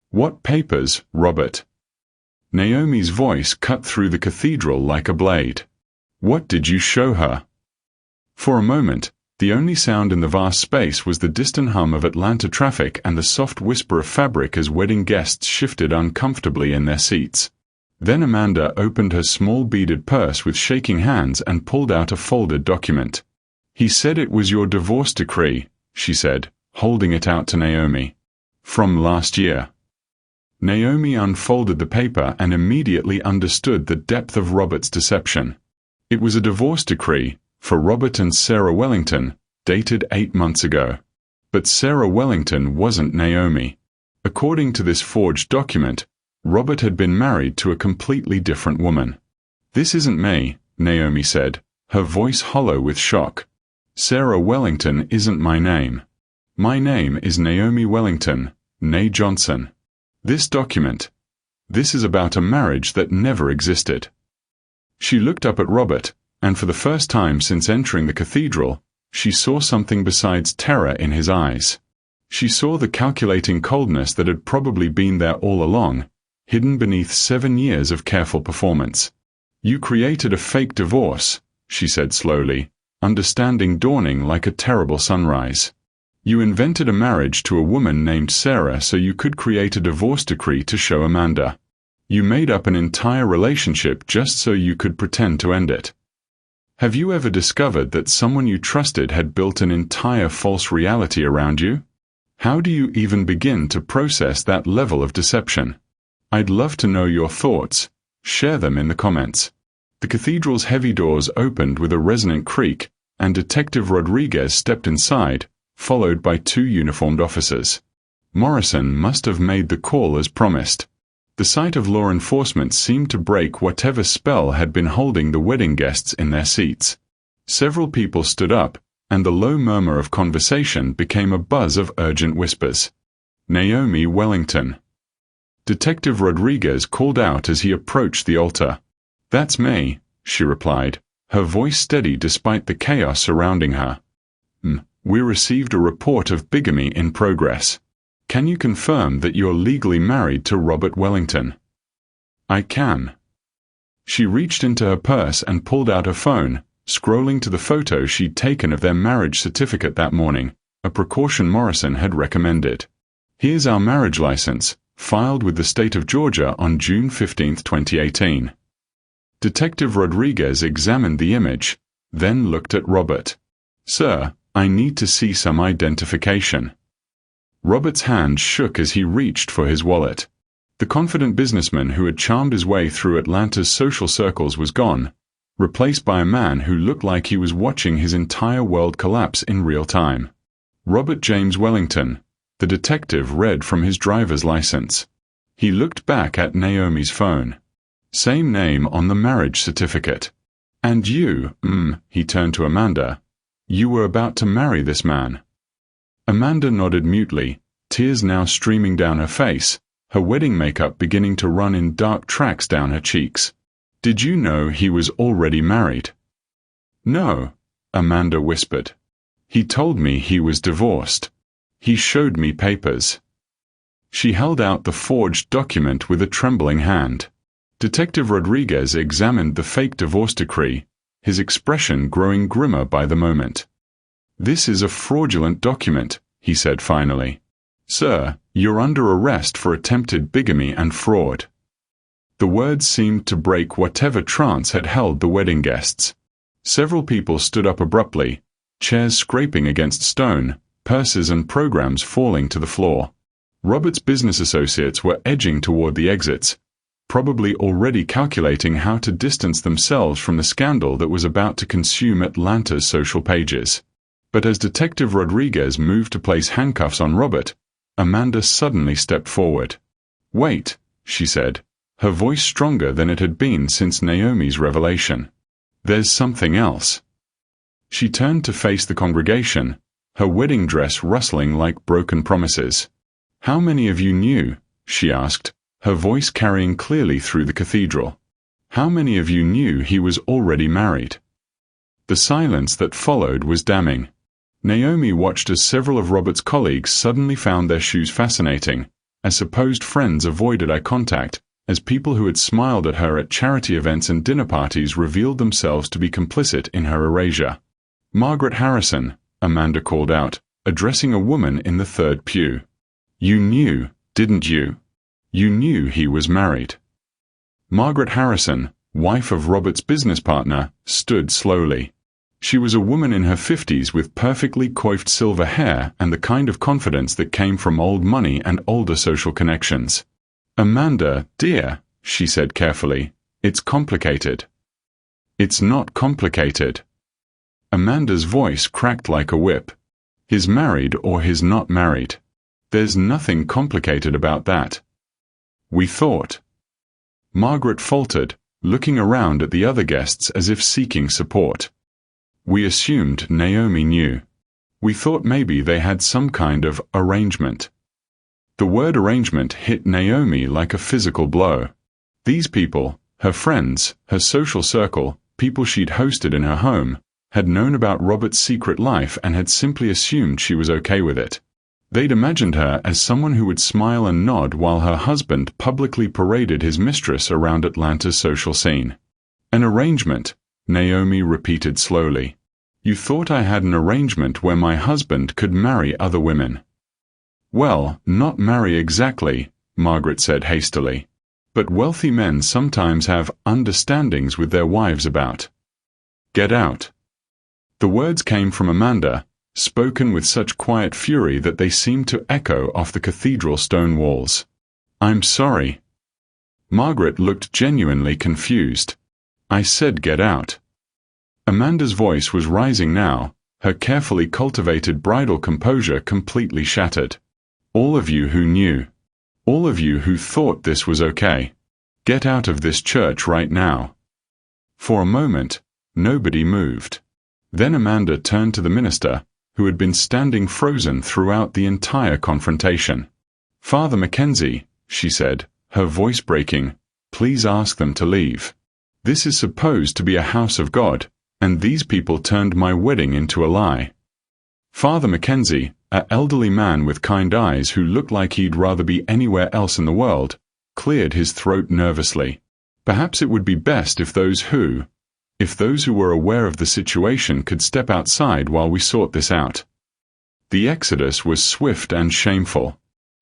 What papers, Robert? Naomi's voice cut through the cathedral like a blade. What did you show her? For a moment, the only sound in the vast space was the distant hum of Atlanta traffic and the soft whisper of fabric as wedding guests shifted uncomfortably in their seats. Then Amanda opened her small beaded purse with shaking hands and pulled out a folded document. He said it was your divorce decree, she said, holding it out to Naomi. From last year. Naomi unfolded the paper and immediately understood the depth of Robert's deception. It was a divorce decree, for Robert and Sarah Wellington, dated 8 months ago. But Sarah Wellington wasn't Naomi. According to this forged document, Robert had been married to a completely different woman. This isn't me, Naomi said, her voice hollow with shock. Sarah Wellington isn't my name. My name is Naomi Wellington, née Johnson. This document. This is about a marriage that never existed. She looked up at Robert, and for the first time since entering the cathedral, she saw something besides terror in his eyes. She saw the calculating coldness that had probably been there all along, hidden beneath 7 years of careful performance. You created a fake divorce, she said slowly, understanding dawning like a terrible sunrise. You invented a marriage to a woman named Sarah so you could create a divorce decree to show Amanda. You made up an entire relationship just so you could pretend to end it. Have you ever discovered that someone you trusted had built an entire false reality around you? How do you even begin to process that level of deception? I'd love to know your thoughts. Share them in the comments. The cathedral's heavy doors opened with a resonant creak, and Detective Rodriguez stepped inside, followed by two uniformed officers. Morrison must have made the call as promised. The sight of law enforcement seemed to break whatever spell had been holding the wedding guests in their seats. Several people stood up, and the low murmur of conversation became a buzz of urgent whispers. Naomi Wellington. Detective Rodriguez called out as he approached the altar. "That's me," she replied, her voice steady despite the chaos surrounding her. "We received a report of bigamy in progress. Can you confirm that you're legally married to Robert Wellington?" "I can." She reached into her purse and pulled out her phone, scrolling to the photo she'd taken of their marriage certificate that morning, a precaution Morrison had recommended. "Here's our marriage license, filed with the state of Georgia on June 15, 2018. Detective Rodriguez examined the image, then looked at Robert. "Sir, I need to see some identification." Robert's hand shook as he reached for his wallet. The confident businessman who had charmed his way through Atlanta's social circles was gone, replaced by a man who looked like he was watching his entire world collapse in real time. Robert James Wellington, the detective read from his driver's license. He looked back at Naomi's phone. Same name on the marriage certificate. "And you, he turned to Amanda. You were about to marry this man." Amanda nodded mutely, tears now streaming down her face, her wedding makeup beginning to run in dark tracks down her cheeks. "Did you know he was already married?" "No," Amanda whispered. "He told me he was divorced. He showed me papers." She held out the forged document with a trembling hand. Detective Rodriguez examined the fake divorce decree, his expression growing grimmer by the moment. "This is a fraudulent document," he said finally. "Sir, you're under arrest for attempted bigamy and fraud." The words seemed to break whatever trance had held the wedding guests. Several people stood up abruptly, chairs scraping against stone, purses and programs falling to the floor. Robert's business associates were edging toward the exits, probably already calculating how to distance themselves from the scandal that was about to consume Atlanta's social pages. But as Detective Rodriguez moved to place handcuffs on Robert, Amanda suddenly stepped forward. "Wait," she said, her voice stronger than it had been since Naomi's revelation. "There's something else." She turned to face the congregation, her wedding dress rustling like broken promises. "How many of you knew?" she asked, her voice carrying clearly through the cathedral. "How many of you knew he was already married?" The silence that followed was damning. Naomi watched as several of Robert's colleagues suddenly found their shoes fascinating, as supposed friends avoided eye contact, as people who had smiled at her at charity events and dinner parties revealed themselves to be complicit in her erasure. "Margaret Harrison," Amanda called out, addressing a woman in the third pew. "You knew, didn't you? You knew he was married." Margaret Harrison, wife of Robert's business partner, stood slowly. She was a woman in her 50s with perfectly coiffed silver hair and the kind of confidence that came from old money and older social connections. "Amanda, dear," she said carefully, "it's complicated." "It's not complicated." Amanda's voice cracked like a whip. "He's married or he's not married. There's nothing complicated about that." "We thought." Margaret faltered, looking around at the other guests as if seeking support. "We assumed Naomi knew. We thought maybe they had some kind of arrangement." The word arrangement hit Naomi like a physical blow. These people, her friends, her social circle, people she'd hosted in her home, had known about Robert's secret life and had simply assumed she was okay with it. They'd imagined her as someone who would smile and nod while her husband publicly paraded his mistress around Atlanta's social scene. "An arrangement," Naomi repeated slowly. "You thought I had an arrangement where my husband could marry other women." "Well, not marry exactly," Margaret said hastily. "But wealthy men sometimes have understandings with their wives about." "Get out." The words came from Amanda, spoken with such quiet fury that they seemed to echo off the cathedral stone walls. "I'm sorry." Margaret looked genuinely confused. I said get out. Amanda's voice was rising now, her carefully cultivated bridal composure completely shattered. All of you who knew. All of you who thought this was okay. Get out of this church right now. For a moment, nobody moved. Then Amanda turned to the minister, who had been standing frozen throughout the entire confrontation. Father Mackenzie, she said, her voice breaking, please ask them to leave. This is supposed to be a house of God, and these people turned my wedding into a lie. Father Mackenzie, an elderly man with kind eyes who looked like he'd rather be anywhere else in the world, cleared his throat nervously. Perhaps it would be best if those who were aware of the situation could step outside while we sort this out. The exodus was swift and shameful.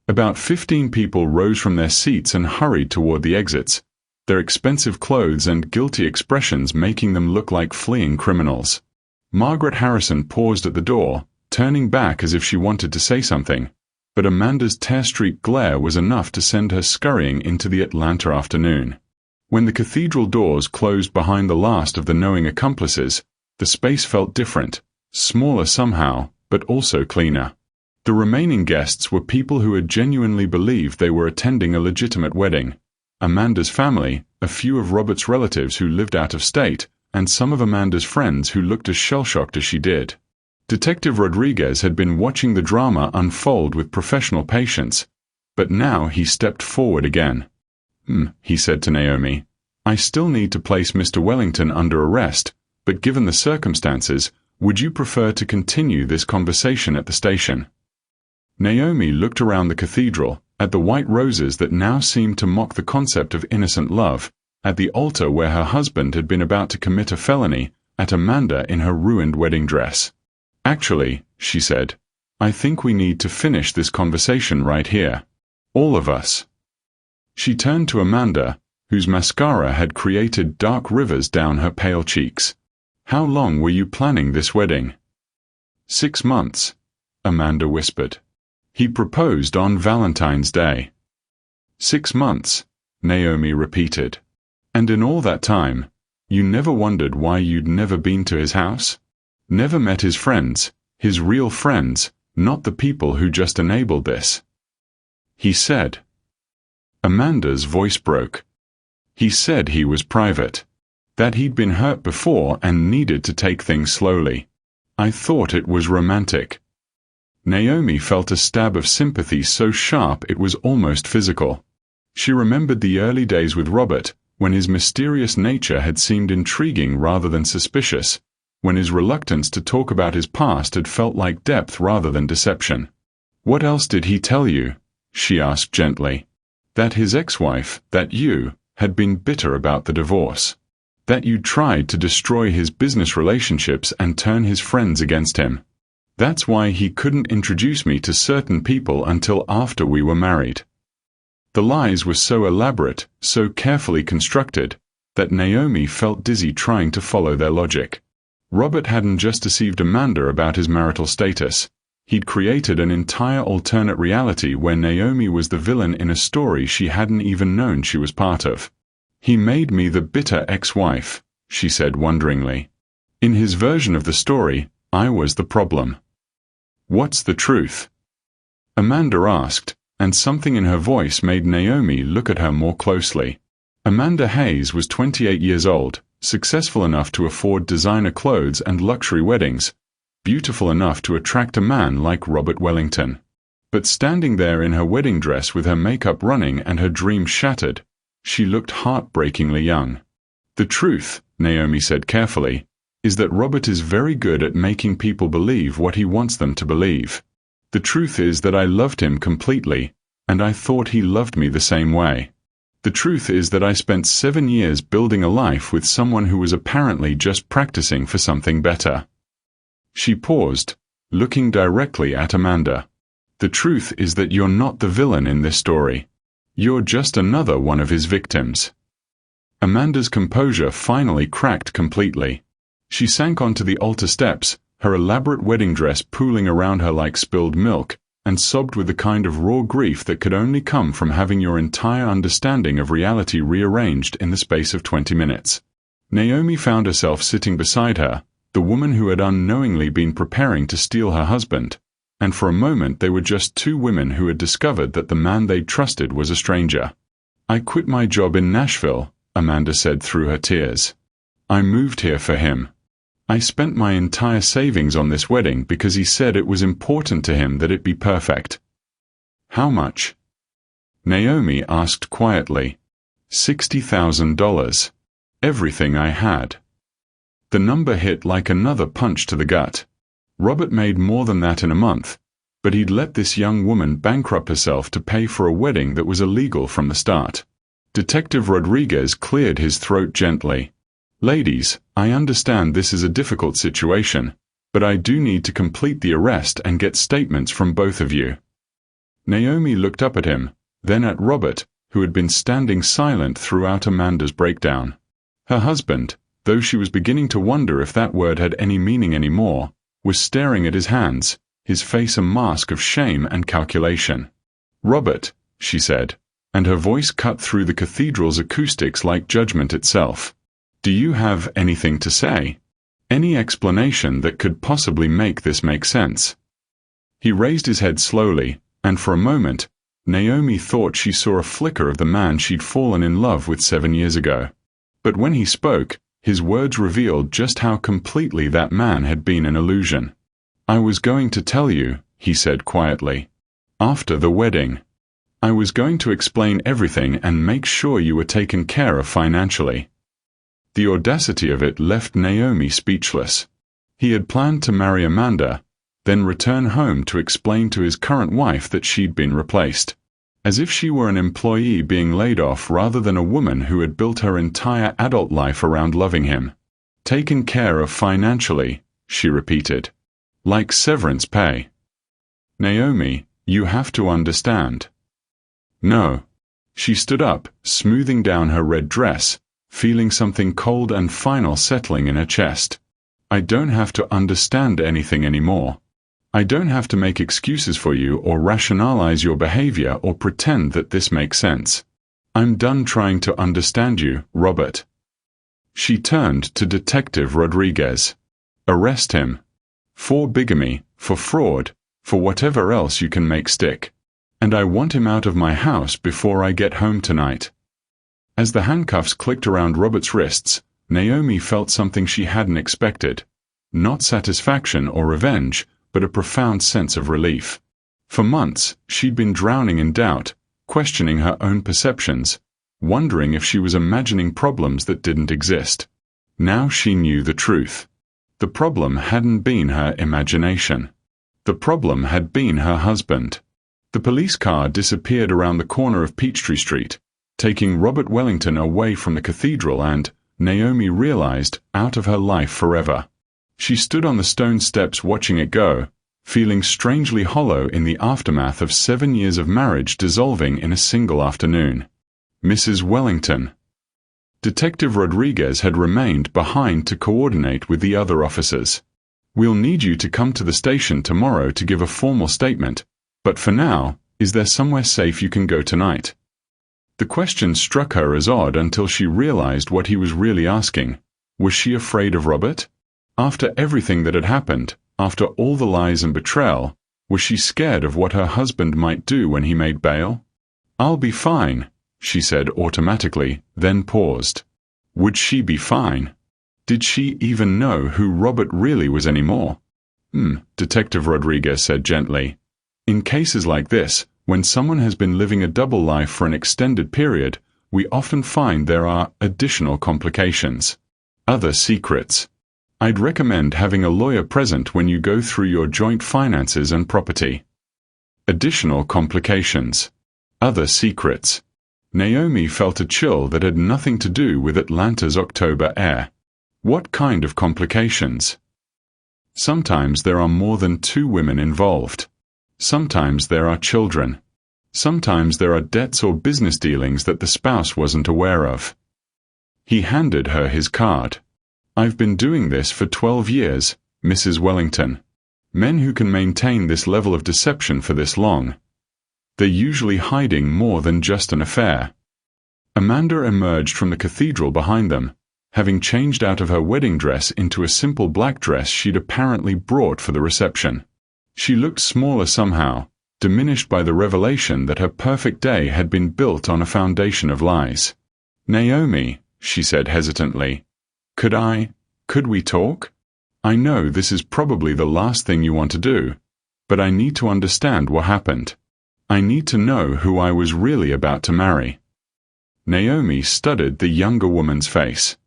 About 15 people rose from their seats and hurried toward the exits, their expensive clothes and guilty expressions making them look like fleeing criminals. Margaret Harrison paused at the door, turning back as if she wanted to say something, but Amanda's tear-streaked glare was enough to send her scurrying into the Atlanta afternoon. When the cathedral doors closed behind the last of the knowing accomplices, the space felt different, smaller somehow, but also cleaner. The remaining guests were people who had genuinely believed they were attending a legitimate wedding. Amanda's family, a few of Robert's relatives who lived out of state, and some of Amanda's friends who looked as shell-shocked as she did. Detective Rodriguez had been watching the drama unfold with professional patience, but now he stepped forward again. He said to Naomi, I still need to place Mr. Wellington under arrest, but given the circumstances, would you prefer to continue this conversation at the station? Naomi looked around the cathedral, at the white roses that now seemed to mock the concept of innocent love, at the altar where her husband had been about to commit a felony, at Amanda in her ruined wedding dress. Actually, she said, I think we need to finish this conversation right here. All of us. She turned to Amanda, whose mascara had created dark rivers down her pale cheeks. How long were you planning this wedding? 6 months, Amanda whispered. He proposed on Valentine's Day. 6 months, Naomi repeated. And in all that time, you never wondered why you'd never been to his house? Never met his friends, his real friends, not the people who just enabled this? He said. Amanda's voice broke. He said he was private. That he'd been hurt before and needed to take things slowly. I thought it was romantic. Naomi felt a stab of sympathy so sharp it was almost physical. She remembered the early days with Robert, when his mysterious nature had seemed intriguing rather than suspicious, when his reluctance to talk about his past had felt like depth rather than deception. What else did he tell you? She asked gently. That his ex-wife, that you, had been bitter about the divorce. That you tried to destroy his business relationships and turn his friends against him. That's why he couldn't introduce me to certain people until after we were married. The lies were so elaborate, so carefully constructed, that Naomi felt dizzy trying to follow their logic. Robert hadn't just deceived Amanda about his marital status. He'd created an entire alternate reality where Naomi was the villain in a story she hadn't even known she was part of. He made me the bitter ex-wife, she said wonderingly. In his version of the story, I was the problem. What's the truth? Amanda asked, and something in her voice made Naomi look at her more closely. Amanda Hayes was 28 years old, successful enough to afford designer clothes and luxury weddings, beautiful enough to attract a man like Robert Wellington. But standing there in her wedding dress with her makeup running and her dreams shattered, she looked heartbreakingly young. The truth, Naomi said carefully, is that Robert is very good at making people believe what he wants them to believe. The truth is that I loved him completely, and I thought he loved me the same way. The truth is that I spent 7 years building a life with someone who was apparently just practicing for something better. She paused, looking directly at Amanda. The truth is that you're not the villain in this story. You're just another one of his victims. Amanda's composure finally cracked completely. She sank onto the altar steps, her elaborate wedding dress pooling around her like spilled milk, and sobbed with the kind of raw grief that could only come from having your entire understanding of reality rearranged in the space of 20 minutes. Naomi found herself sitting beside her, the woman who had unknowingly been preparing to steal her husband, and for a moment they were just two women who had discovered that the man they trusted was a stranger. "I quit my job in Nashville," Amanda said through her tears. "I moved here for him. I spent my entire savings on this wedding because he said it was important to him that it be perfect." "How much?" Naomi asked quietly. $60,000. Everything I had." The number hit like another punch to the gut. Robert made more than that in a month, but he'd let this young woman bankrupt herself to pay for a wedding that was illegal from the start. Detective Rodriguez cleared his throat gently. "Ladies, I understand this is a difficult situation, but I do need to complete the arrest and get statements from both of you." Naomi looked up at him, then at Robert, who had been standing silent throughout Amanda's breakdown. Her husband, though she was beginning to wonder if that word had any meaning anymore, was staring at his hands, his face a mask of shame and calculation. "Robert," she said, and her voice cut through the cathedral's acoustics like judgment itself. "Do you have anything to say? Any explanation that could possibly make this make sense?" He raised his head slowly, and for a moment, Naomi thought she saw a flicker of the man she'd fallen in love with 7 years ago. But when he spoke, his words revealed just how completely that man had been an illusion. "I was going to tell you," he said quietly. "After the wedding. I was going to explain everything and make sure you were taken care of financially." The audacity of it left Naomi speechless. He had planned to marry Amanda, then return home to explain to his current wife that she'd been replaced. As if she were an employee being laid off rather than a woman who had built her entire adult life around loving him. "Taken care of financially," she repeated. "Like severance pay." "Naomi, you have to understand." "No." She stood up, smoothing down her red dress, feeling something cold and final settling in her chest. "I don't have to understand anything anymore. I don't have to make excuses for you or rationalize your behavior or pretend that this makes sense. I'm done trying to understand you, Robert." She turned to Detective Rodriguez. "Arrest him. For bigamy, for fraud, for whatever else you can make stick. And I want him out of my house before I get home tonight." As the handcuffs clicked around Robert's wrists, Naomi felt something she hadn't expected. Not satisfaction or revenge, but a profound sense of relief. For months, she'd been drowning in doubt, questioning her own perceptions, wondering if she was imagining problems that didn't exist. Now she knew the truth. The problem hadn't been her imagination. The problem had been her husband. The police car disappeared around the corner of Peachtree Street, taking Robert Wellington away from the cathedral and, Naomi realized, out of her life forever. She stood on the stone steps watching it go, feeling strangely hollow in the aftermath of 7 years of marriage dissolving in a single afternoon. Mrs. Wellington. Detective Rodriguez had remained behind to coordinate with the other officers. "We'll need you to come to the station tomorrow to give a formal statement, but for now, is there somewhere safe you can go tonight?" The question struck her as odd until she realized what he was really asking. Was she afraid of Robert? After everything that had happened, after all the lies and betrayal, was she scared of what her husband might do when he made bail? "I'll be fine," she said automatically, then paused. Would she be fine? Did she even know who Robert really was anymore? Detective Rodriguez said gently. "In cases like this, when someone has been living a double life for an extended period, we often find there are additional complications. Other secrets. I'd recommend having a lawyer present when you go through your joint finances and property." Additional complications. Other secrets. Naomi felt a chill that had nothing to do with Atlanta's October air. What kind of complications? Sometimes there are more than 2 women involved. Sometimes there are children. Sometimes there are debts or business dealings that the spouse wasn't aware of. He handed her his card. "I've been doing this for 12 years, Mrs. Wellington. Men who can maintain this level of deception for this long. They're usually hiding more than just an affair." Amanda emerged from the cathedral behind them, having changed out of her wedding dress into a simple black dress she'd apparently brought for the reception. She looked smaller somehow, diminished by the revelation that her perfect day had been built on a foundation of lies. "Naomi," she said hesitantly, could we talk? I know this is probably the last thing you want to do, but I need to understand what happened. I need to know who I was really about to marry." Naomi studied the younger woman's face.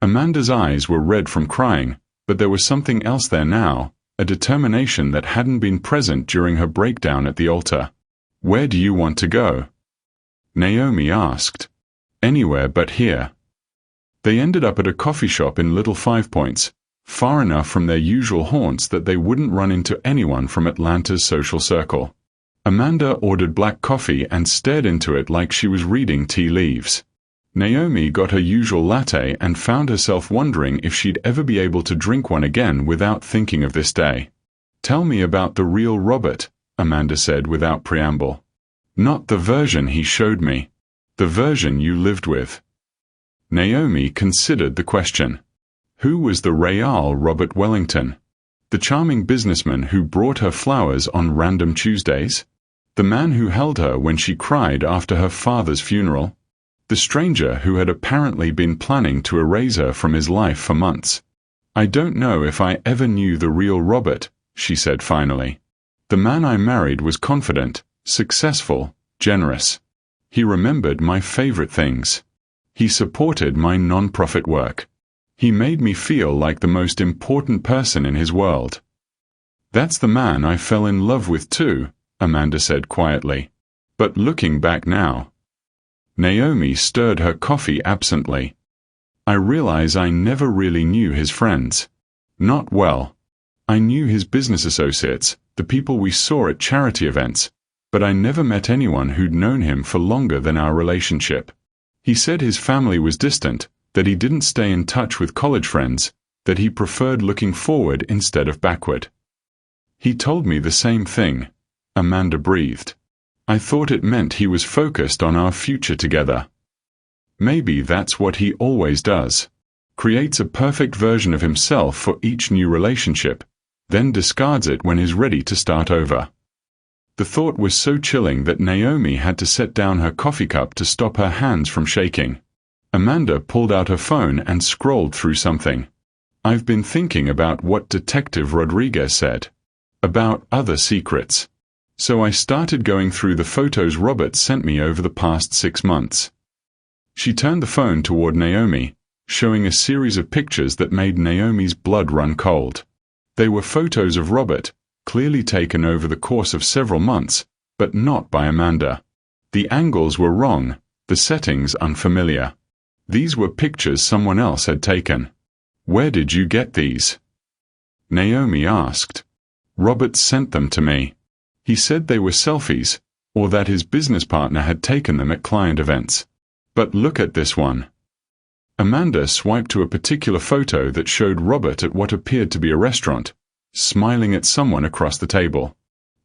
Amanda's eyes were red from crying, but there was something else there now, a determination that hadn't been present during her breakdown at the altar. "Where do you want to go?" Naomi asked. "Anywhere but here." They ended up at a coffee shop in Little Five Points, far enough from their usual haunts that they wouldn't run into anyone from Atlanta's social circle. Amanda ordered black coffee and stared into it like she was reading tea leaves. Naomi got her usual latte and found herself wondering if she'd ever be able to drink one again without thinking of this day. "Tell me about the real Robert," Amanda said without preamble. "Not the version he showed me. The version you lived with." Naomi considered the question. Who was the real Robert Wellington? The charming businessman who brought her flowers on random Tuesdays? The man who held her when she cried after her father's funeral? The stranger who had apparently been planning to erase her from his life for months? "I don't know if I ever knew the real Robert," she said finally. "The man I married was confident, successful, generous. He remembered my favorite things. He supported my non-profit work. He made me feel like the most important person in his world." "That's the man I fell in love with too," Amanda said quietly. "But looking back now..." Naomi stirred her coffee absently. "I realize I never really knew his friends. Not well. I knew his business associates, the people we saw at charity events, but I never met anyone who'd known him for longer than our relationship. He said his family was distant, that he didn't stay in touch with college friends, that he preferred looking forward instead of backward." "He told me the same thing," Amanda breathed. "I thought it meant he was focused on our future together." Maybe that's what he always does. Creates a perfect version of himself for each new relationship, then discards it when he's ready to start over. The thought was so chilling that Naomi had to set down her coffee cup to stop her hands from shaking. Amanda pulled out her phone and scrolled through something. "I've been thinking about what Detective Rodriguez said. About other secrets. So I started going through the photos Robert sent me over the past 6 months." She turned the phone toward Naomi, showing a series of pictures that made Naomi's blood run cold. They were photos of Robert, clearly taken over the course of several months, but not by Amanda. The angles were wrong, the settings unfamiliar. These were pictures someone else had taken. "Where did you get these?" Naomi asked. "Robert sent them to me. He said they were selfies, or that his business partner had taken them at client events. But look at this one." Amanda swiped to a particular photo that showed Robert at what appeared to be a restaurant, smiling at someone across the table.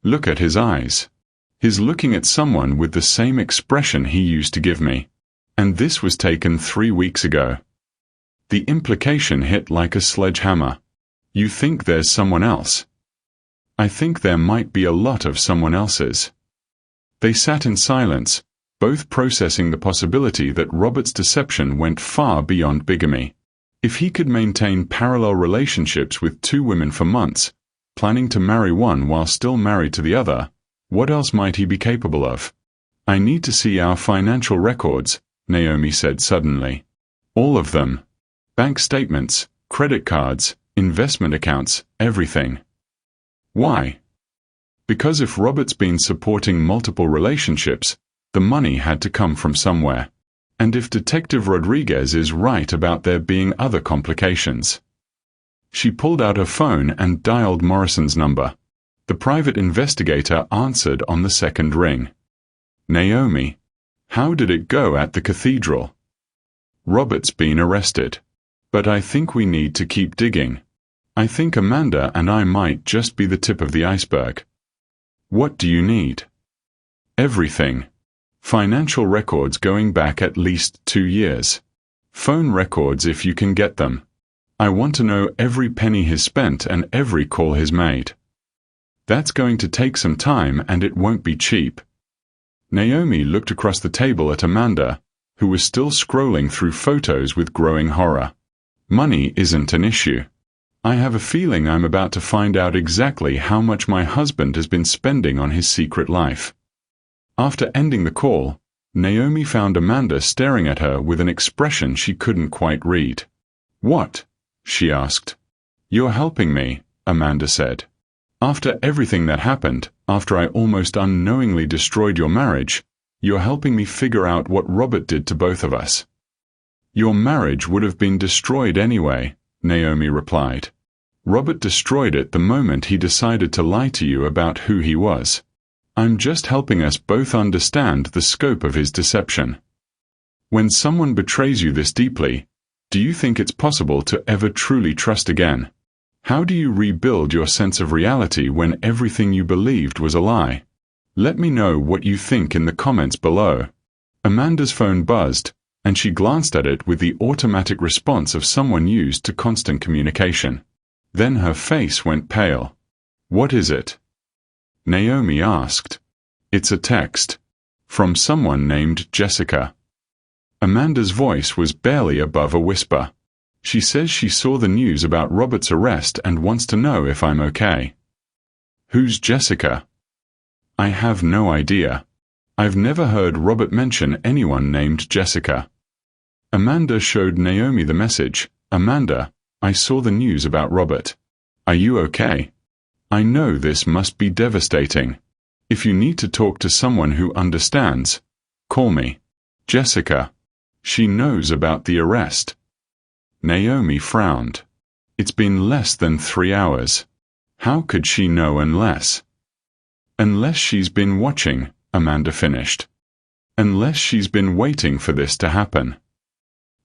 "Look at his eyes. He's looking at someone with the same expression he used to give me. And this was taken 3 weeks ago." The implication hit like a sledgehammer. "You think there's someone else?" "I think there might be a lot of someone else's." They sat in silence, both processing the possibility that Robert's deception went far beyond bigamy. If he could maintain parallel relationships with 2 women for months, planning to marry one while still married to the other, what else might he be capable of? "I need to see our financial records," Naomi said suddenly. "All of them. Bank statements, credit cards, investment accounts, everything." "Why?" "Because if Robert's been supporting multiple relationships, the money had to come from somewhere. And if Detective Rodriguez is right about there being other complications." She pulled out her phone and dialed Morrison's number. The private investigator answered on the second ring. "Naomi, how did it go at the cathedral?" "Robert's been arrested. But I think we need to keep digging. I think Amanda and I might just be the tip of the iceberg." "What do you need?" "Everything. Financial records going back at least 2 years. Phone records if you can get them. I want to know every penny he's spent and every call he's made. That's going to take some time and it won't be cheap. Naomi looked across the table at Amanda, who was still scrolling through photos with growing horror. Money isn't an issue. I have a feeling I'm about to find out exactly how much my husband has been spending on his secret life. After ending the call, Naomi found Amanda staring at her with an expression she couldn't quite read. "What?" she asked. "You're helping me," Amanda said. "After everything that happened, after I almost unknowingly destroyed your marriage, you're helping me figure out what Robert did to both of us." "Your marriage would have been destroyed anyway," Naomi replied. "Robert destroyed it the moment he decided to lie to you about who he was. I'm just helping us both understand the scope of his deception. When someone betrays you this deeply, do you think it's possible to ever truly trust again? How do you rebuild your sense of reality when everything you believed was a lie? Let me know what you think in the comments below." Amanda's phone buzzed, and she glanced at it with the automatic response of someone used to constant communication. Then her face went pale. "What is it?" Naomi asked. "It's a text. From someone named Jessica." Amanda's voice was barely above a whisper. "She says she saw the news about Robert's arrest and wants to know if I'm okay." "Who's Jessica?" "I have no idea. I've never heard Robert mention anyone named Jessica." Amanda showed Naomi the message. "Amanda, I saw the news about Robert. Are you okay? I know this must be devastating. If you need to talk to someone who understands, call me. Jessica. She knows about the arrest." Naomi frowned. "It's been less than 3 hours. How could she know unless—" "Unless she's been watching," Amanda finished. "Unless she's been waiting for this to happen."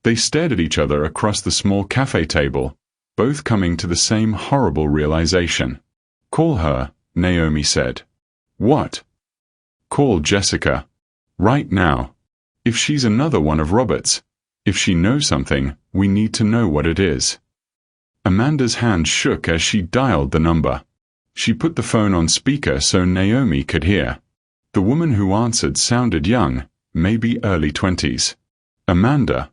They stared at each other across the small cafe table, both coming to the same horrible realization. "Call her," Naomi said. "What?" "Call Jessica. Right now. If she's another one of Robert's, if she knows something, we need to know what it is." Amanda's hand shook as she dialed the number. She put the phone on speaker so Naomi could hear. The woman who answered sounded young, maybe early 20s. "Amanda.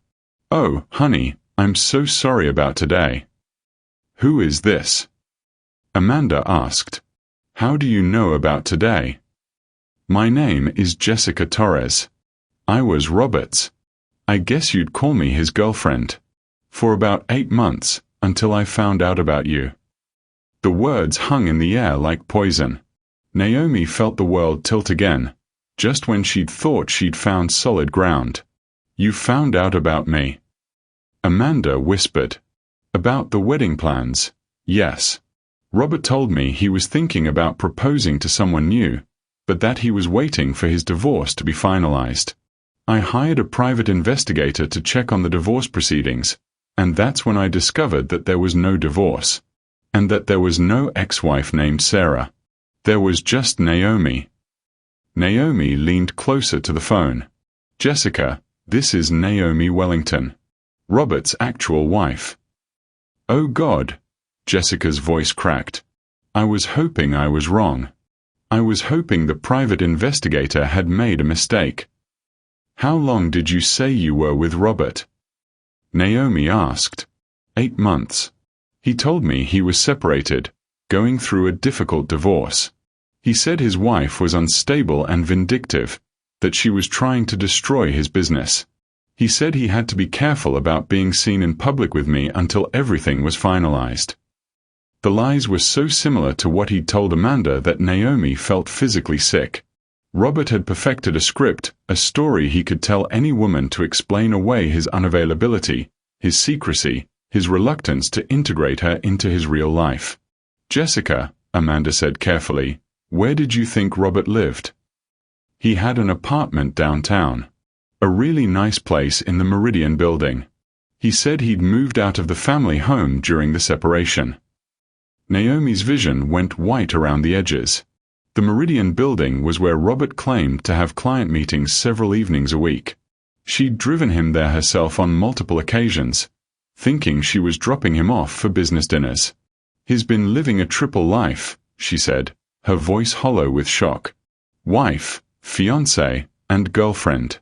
Oh, honey, I'm so sorry about today." "Who is this?" Amanda asked. "How do you know about today?" "My name is Jessica Torres. I was Robert's. I guess you'd call me his girlfriend. For about 8 months, until I found out about you." The words hung in the air like poison. Naomi felt the world tilt again, just when she'd thought she'd found solid ground. "You found out about me?" Amanda whispered. "About the wedding plans, yes. Robert told me he was thinking about proposing to someone new, but that he was waiting for his divorce to be finalized. I hired a private investigator to check on the divorce proceedings, and that's when I discovered that there was no divorce, and that there was no ex-wife named Sarah. There was just Naomi." Naomi leaned closer to the phone. "Jessica, this is Naomi Wellington, Robert's actual wife." "Oh God," Jessica's voice cracked. "I was hoping I was wrong. I was hoping the private investigator had made a mistake. How long did you say you were with Robert?" Naomi asked. 8 months. He told me he was separated, going through a difficult divorce. He said his wife was unstable and vindictive, that she was trying to destroy his business. He said he had to be careful about being seen in public with me until everything was finalized. The lies were so similar to what he'd told Amanda that Naomi felt physically sick. Robert had perfected a script, a story he could tell any woman to explain away his unavailability, his secrecy, his reluctance to integrate her into his real life. "Jessica," Amanda said carefully, "where did you think Robert lived?" "He had an apartment downtown. A really nice place in the Meridian building. He said he'd moved out of the family home during the separation." Naomi's vision went white around the edges. The Meridian building was where Robert claimed to have client meetings several evenings a week. She'd driven him there herself on multiple occasions, thinking she was dropping him off for business dinners. He's been living a triple life, she said, her voice hollow with shock. Wife, fiancé, and girlfriend.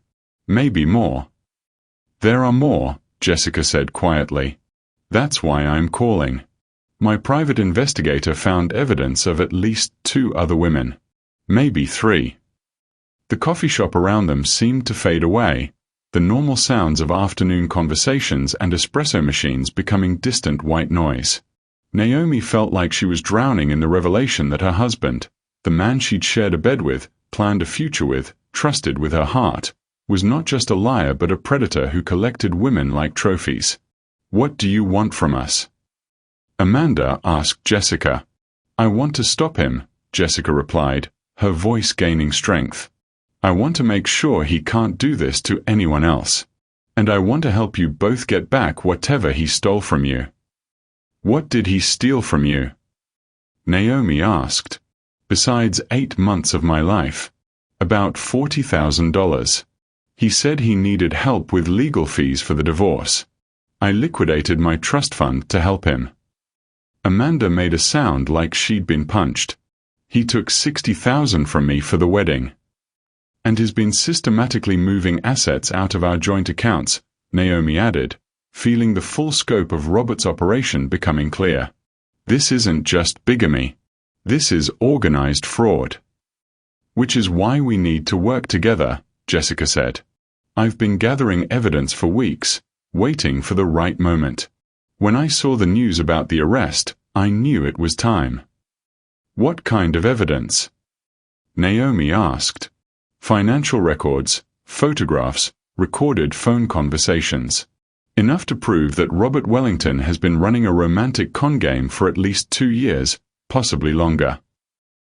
Maybe more. There are more, Jessica said quietly. That's why I'm calling. My private investigator found evidence of at least 2 other women. Maybe 3. The coffee shop around them seemed to fade away, the normal sounds of afternoon conversations and espresso machines becoming distant white noise. Naomi felt like she was drowning in the revelation that her husband, the man she'd shared a bed with, planned a future with, trusted with her heart, was not just a liar but a predator who collected women like trophies. What do you want from us? Amanda asked Jessica. I want to stop him, Jessica replied, her voice gaining strength. I want to make sure he can't do this to anyone else. And I want to help you both get back whatever he stole from you. What did he steal from you? Naomi asked. Besides 8 months of my life. About $40,000. He said he needed help with legal fees for the divorce. I liquidated my trust fund to help him. Amanda made a sound like she'd been punched. He took $60,000 from me for the wedding. And has been systematically moving assets out of our joint accounts, Naomi added, feeling the full scope of Robert's operation becoming clear. This isn't just bigamy. This is organized fraud. Which is why we need to work together, Jessica said. I've been gathering evidence for weeks, waiting for the right moment. When I saw the news about the arrest, I knew it was time. What kind of evidence? Naomi asked. Financial records, photographs, recorded phone conversations. Enough to prove that Robert Wellington has been running a romantic con game for at least 2 years, possibly longer.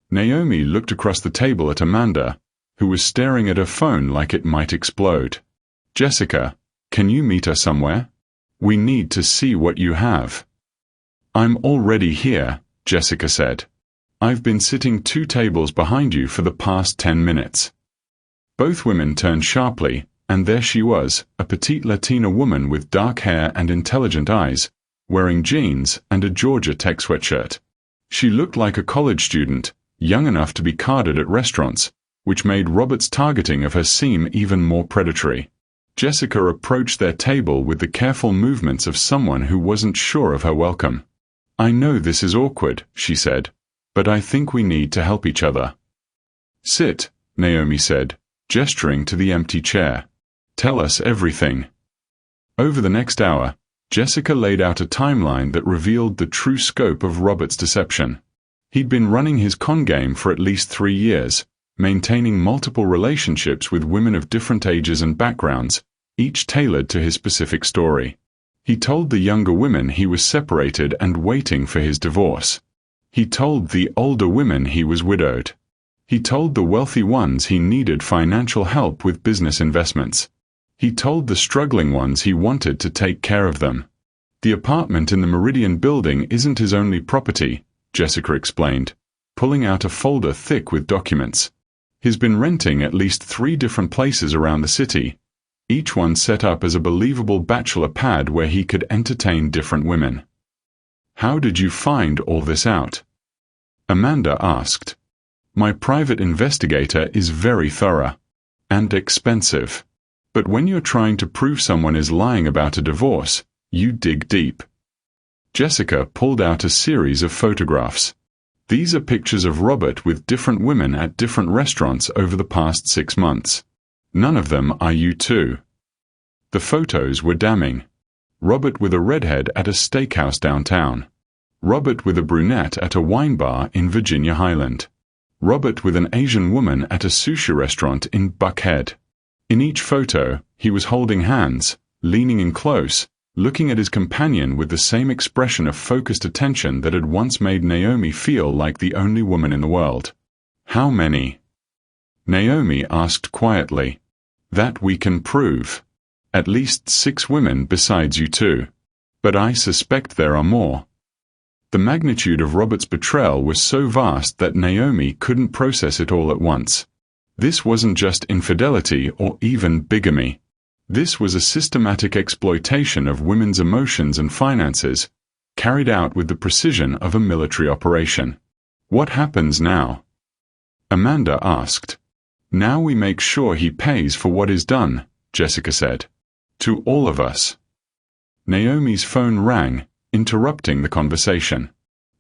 Naomi looked across the table at Amanda, who was staring at her phone like it might explode. Jessica, can you meet us somewhere? We need to see what you have. I'm already here, Jessica said. I've been sitting 2 tables behind you for the past 10 minutes. Both women turned sharply, and there she was, a petite Latina woman with dark hair and intelligent eyes, wearing jeans and a Georgia Tech sweatshirt. She looked like a college student, young enough to be carded at restaurants, which made Robert's targeting of her seem even more predatory. Jessica approached their table with the careful movements of someone who wasn't sure of her welcome. I know this is awkward, she said, but I think we need to help each other. Sit, Naomi said, gesturing to the empty chair. Tell us everything. Over the next hour, Jessica laid out a timeline that revealed the true scope of Robert's deception. He'd been running his con game for at least 3 years, maintaining multiple relationships with women of different ages and backgrounds, each tailored to his specific story. He told the younger women he was separated and waiting for his divorce. He told the older women he was widowed. He told the wealthy ones he needed financial help with business investments. He told the struggling ones he wanted to take care of them. The apartment in the Meridian building isn't his only property, Jessica explained, pulling out a folder thick with documents. He's been renting at least 3 different places around the city, each one set up as a believable bachelor pad where he could entertain different women. How did you find all this out? Amanda asked. My private investigator is very thorough. And expensive. But when you're trying to prove someone is lying about a divorce, you dig deep. Jessica pulled out a series of photographs. These are pictures of Robert with different women at different restaurants over the past 6 months. None of them are you two. The photos were damning. Robert with a redhead at a steakhouse downtown. Robert with a brunette at a wine bar in Virginia Highland. Robert with an Asian woman at a sushi restaurant in Buckhead. In each photo, he was holding hands, leaning in close, looking at his companion with the same expression of focused attention that had once made Naomi feel like the only woman in the world. How many? Naomi asked quietly. That we can prove. At least 6 women besides you two. But I suspect there are more. The magnitude of Robert's betrayal was so vast that Naomi couldn't process it all at once. This wasn't just infidelity or even bigamy. This was a systematic exploitation of women's emotions and finances, carried out with the precision of a military operation. What happens now? Amanda asked. Now we make sure he pays for what is done, Jessica said. To all of us. Naomi's phone rang, interrupting the conversation.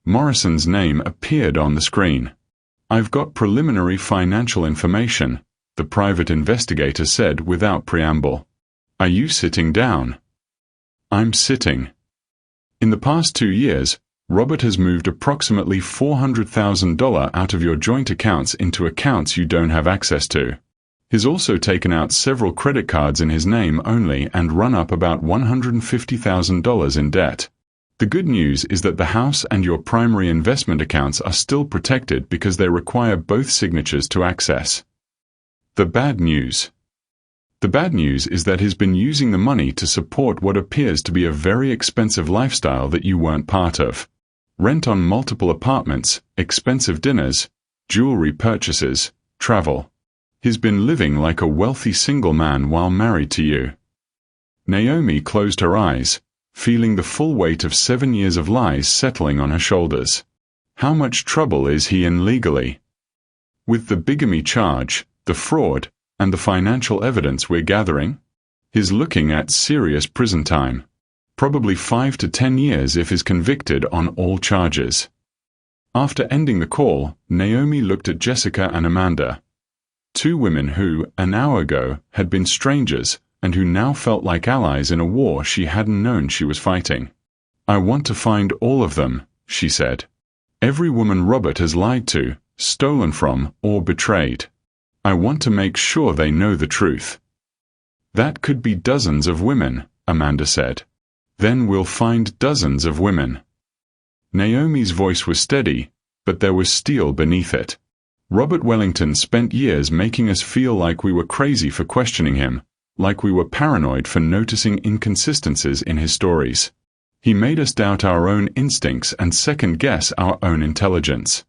Morrison's name appeared on the screen. I've got preliminary financial information, the private investigator said without preamble. Are you sitting down? I'm sitting. In the past 2 years, Robert has moved approximately $400,000 out of your joint accounts into accounts you don't have access to. He's also taken out several credit cards in his name only and run up about $150,000 in debt. The good news is that the house and your primary investment accounts are still protected because they require both signatures to access. The bad news. The bad news is that he's been using the money to support what appears to be a very expensive lifestyle that you weren't part of. Rent on multiple apartments, expensive dinners, jewelry purchases, travel. He's been living like a wealthy single man while married to you. Naomi closed her eyes, feeling the full weight of 7 years of lies settling on her shoulders. How much trouble is he in legally? With the bigamy charge, the fraud, and the financial evidence we're gathering? He's looking at serious prison time. Probably 5 to 10 years if he's convicted on all charges. After ending the call, Naomi looked at Jessica and Amanda. 2 women who, an hour ago, had been strangers, and who now felt like allies in a war she hadn't known she was fighting. I want to find all of them, she said. Every woman Robert has lied to, stolen from, or betrayed. I want to make sure they know the truth. That could be dozens of women, Amanda said. Then we'll find dozens of women. Naomi's voice was steady, but there was steel beneath it. Robert Wellington spent years making us feel like we were crazy for questioning him, like we were paranoid for noticing inconsistencies in his stories. He made us doubt our own instincts and second-guess our own intelligence.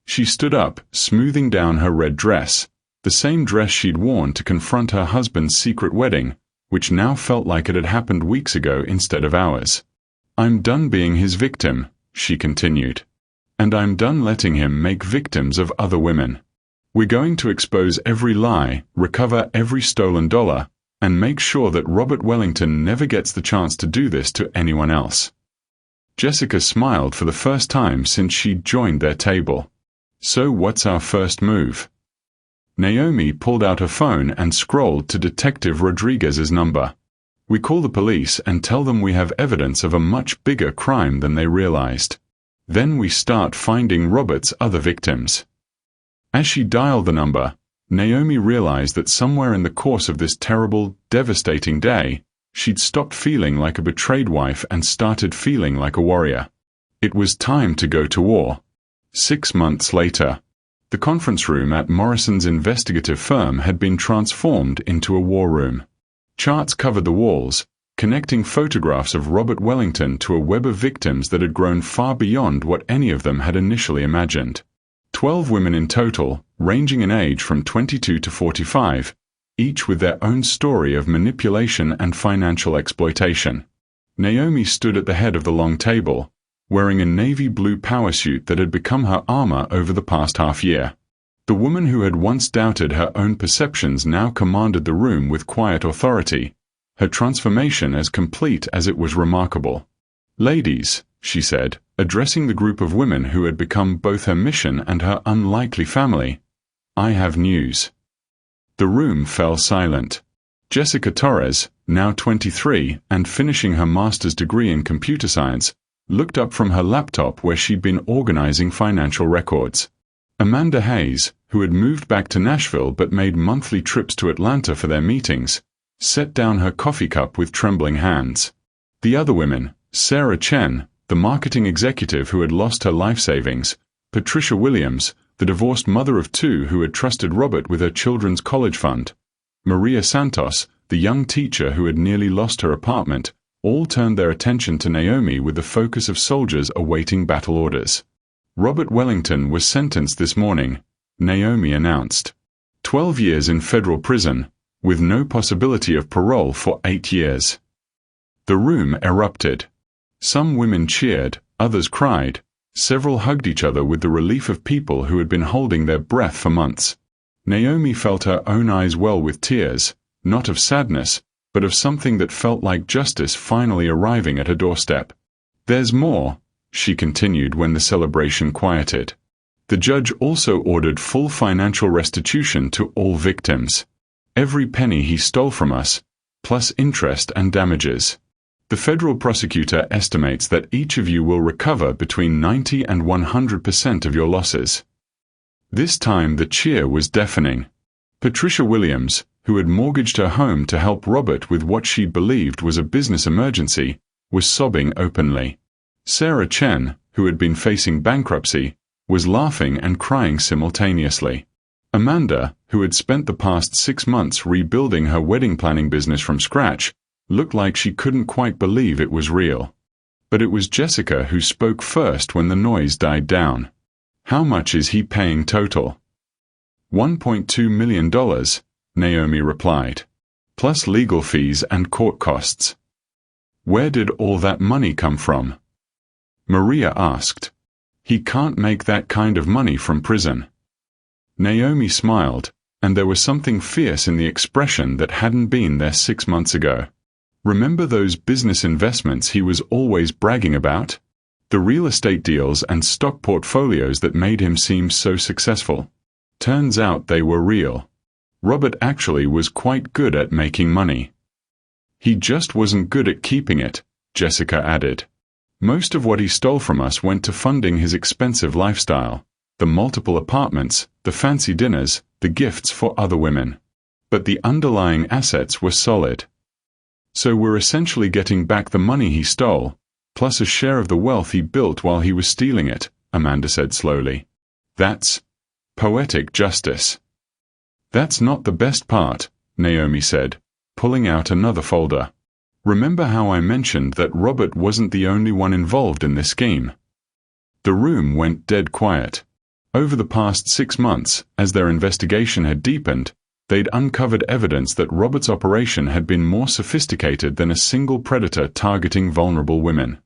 She stood up, smoothing down her red dress, the same dress she'd worn to confront her husband's secret wedding, which now felt like it had happened weeks ago instead of hours. I'm done being his victim, she continued. And I'm done letting him make victims of other women. We're going to expose every lie, recover every stolen dollar, and make sure that Robert Wellington never gets the chance to do this to anyone else. Jessica smiled for the first time since she'd joined their table. So what's our first move? Naomi pulled out her phone and scrolled to Detective Rodriguez's number. We call the police and tell them we have evidence of a much bigger crime than they realized. Then we start finding Robert's other victims. As she dialed the number, Naomi realized that somewhere in the course of this terrible, devastating day, she'd stopped feeling like a betrayed wife and started feeling like a warrior. It was time to go to war. 6 months later, the conference room at Morrison's investigative firm had been transformed into a war room. Charts covered the walls, connecting photographs of Robert Wellington to a web of victims that had grown far beyond what any of them had initially imagined. 12 women in total, ranging in age from 22 to 45, each with their own story of manipulation and financial exploitation. Naomi stood at the head of the long table, wearing a navy blue power suit that had become her armor over the past half-year. The woman who had once doubted her own perceptions now commanded the room with quiet authority, her transformation as complete as it was remarkable. Ladies, she said, addressing the group of women who had become both her mission and her unlikely family, I have news. The room fell silent. Jessica Torres, now 23 and finishing her master's degree in computer science, looked up from her laptop where she'd been organizing financial records. Amanda Hayes, who had moved back to Nashville but made monthly trips to Atlanta for their meetings, set down her coffee cup with trembling hands. The other women, Sarah Chen, the marketing executive who had lost her life savings, Patricia Williams, the divorced mother of 2 who had trusted Robert with her children's college fund, Maria Santos, the young teacher who had nearly lost her apartment, all turned their attention to Naomi with the focus of soldiers awaiting battle orders. Robert Wellington was sentenced this morning, Naomi announced. 12 years in federal prison, with no possibility of parole for 8 years. The room erupted. Some women cheered, others cried, several hugged each other with the relief of people who had been holding their breath for months. Naomi felt her own eyes well with tears, not of sadness, but of something that felt like justice finally arriving at her doorstep. "There's more," she continued when the celebration quieted. The judge also ordered full financial restitution to all victims. Every penny he stole from us, plus interest and damages. The federal prosecutor estimates that each of you will recover between 90 and 100% of your losses. This time the cheer was deafening. Patricia Williams, who had mortgaged her home to help Robert with what she believed was a business emergency, was sobbing openly. Sarah Chen, who had been facing bankruptcy, was laughing and crying simultaneously. Amanda, who had spent the past 6 months rebuilding her wedding planning business from scratch, looked like she couldn't quite believe it was real. But it was Jessica who spoke first when the noise died down. "How much is he paying total?" $1.2 million, Naomi replied. "Plus legal fees and court costs." "Where did all that money come from?" Maria asked. "He can't make that kind of money from prison." Naomi smiled, and there was something fierce in the expression that hadn't been there 6 months ago. "Remember those business investments he was always bragging about? The real estate deals and stock portfolios that made him seem so successful? Turns out they were real. Robert actually was quite good at making money. He just wasn't good at keeping it," Jessica added. "Most of what he stole from us went to funding his expensive lifestyle, the multiple apartments, the fancy dinners, the gifts for other women. But the underlying assets were solid. So we're essentially getting back the money he stole, plus a share of the wealth he built while he was stealing it," Amanda said slowly. "That's poetic justice." "That's not the best part," Naomi said, pulling out another folder. "Remember how I mentioned that Robert wasn't the only one involved in this scheme?" The room went dead quiet. Over the past 6 months, as their investigation had deepened, they'd uncovered evidence that Robert's operation had been more sophisticated than a single predator targeting vulnerable women.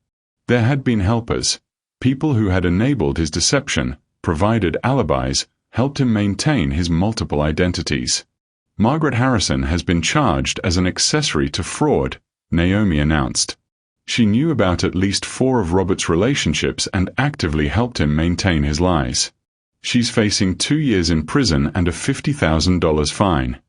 There had been helpers, people who had enabled his deception, provided alibis, helped him maintain his multiple identities. "Margaret Harrison has been charged as an accessory to fraud," Naomi announced. She knew about at least 4 of Robert's relationships and actively helped him maintain his lies. She's facing 2 years in prison and a $50,000 fine.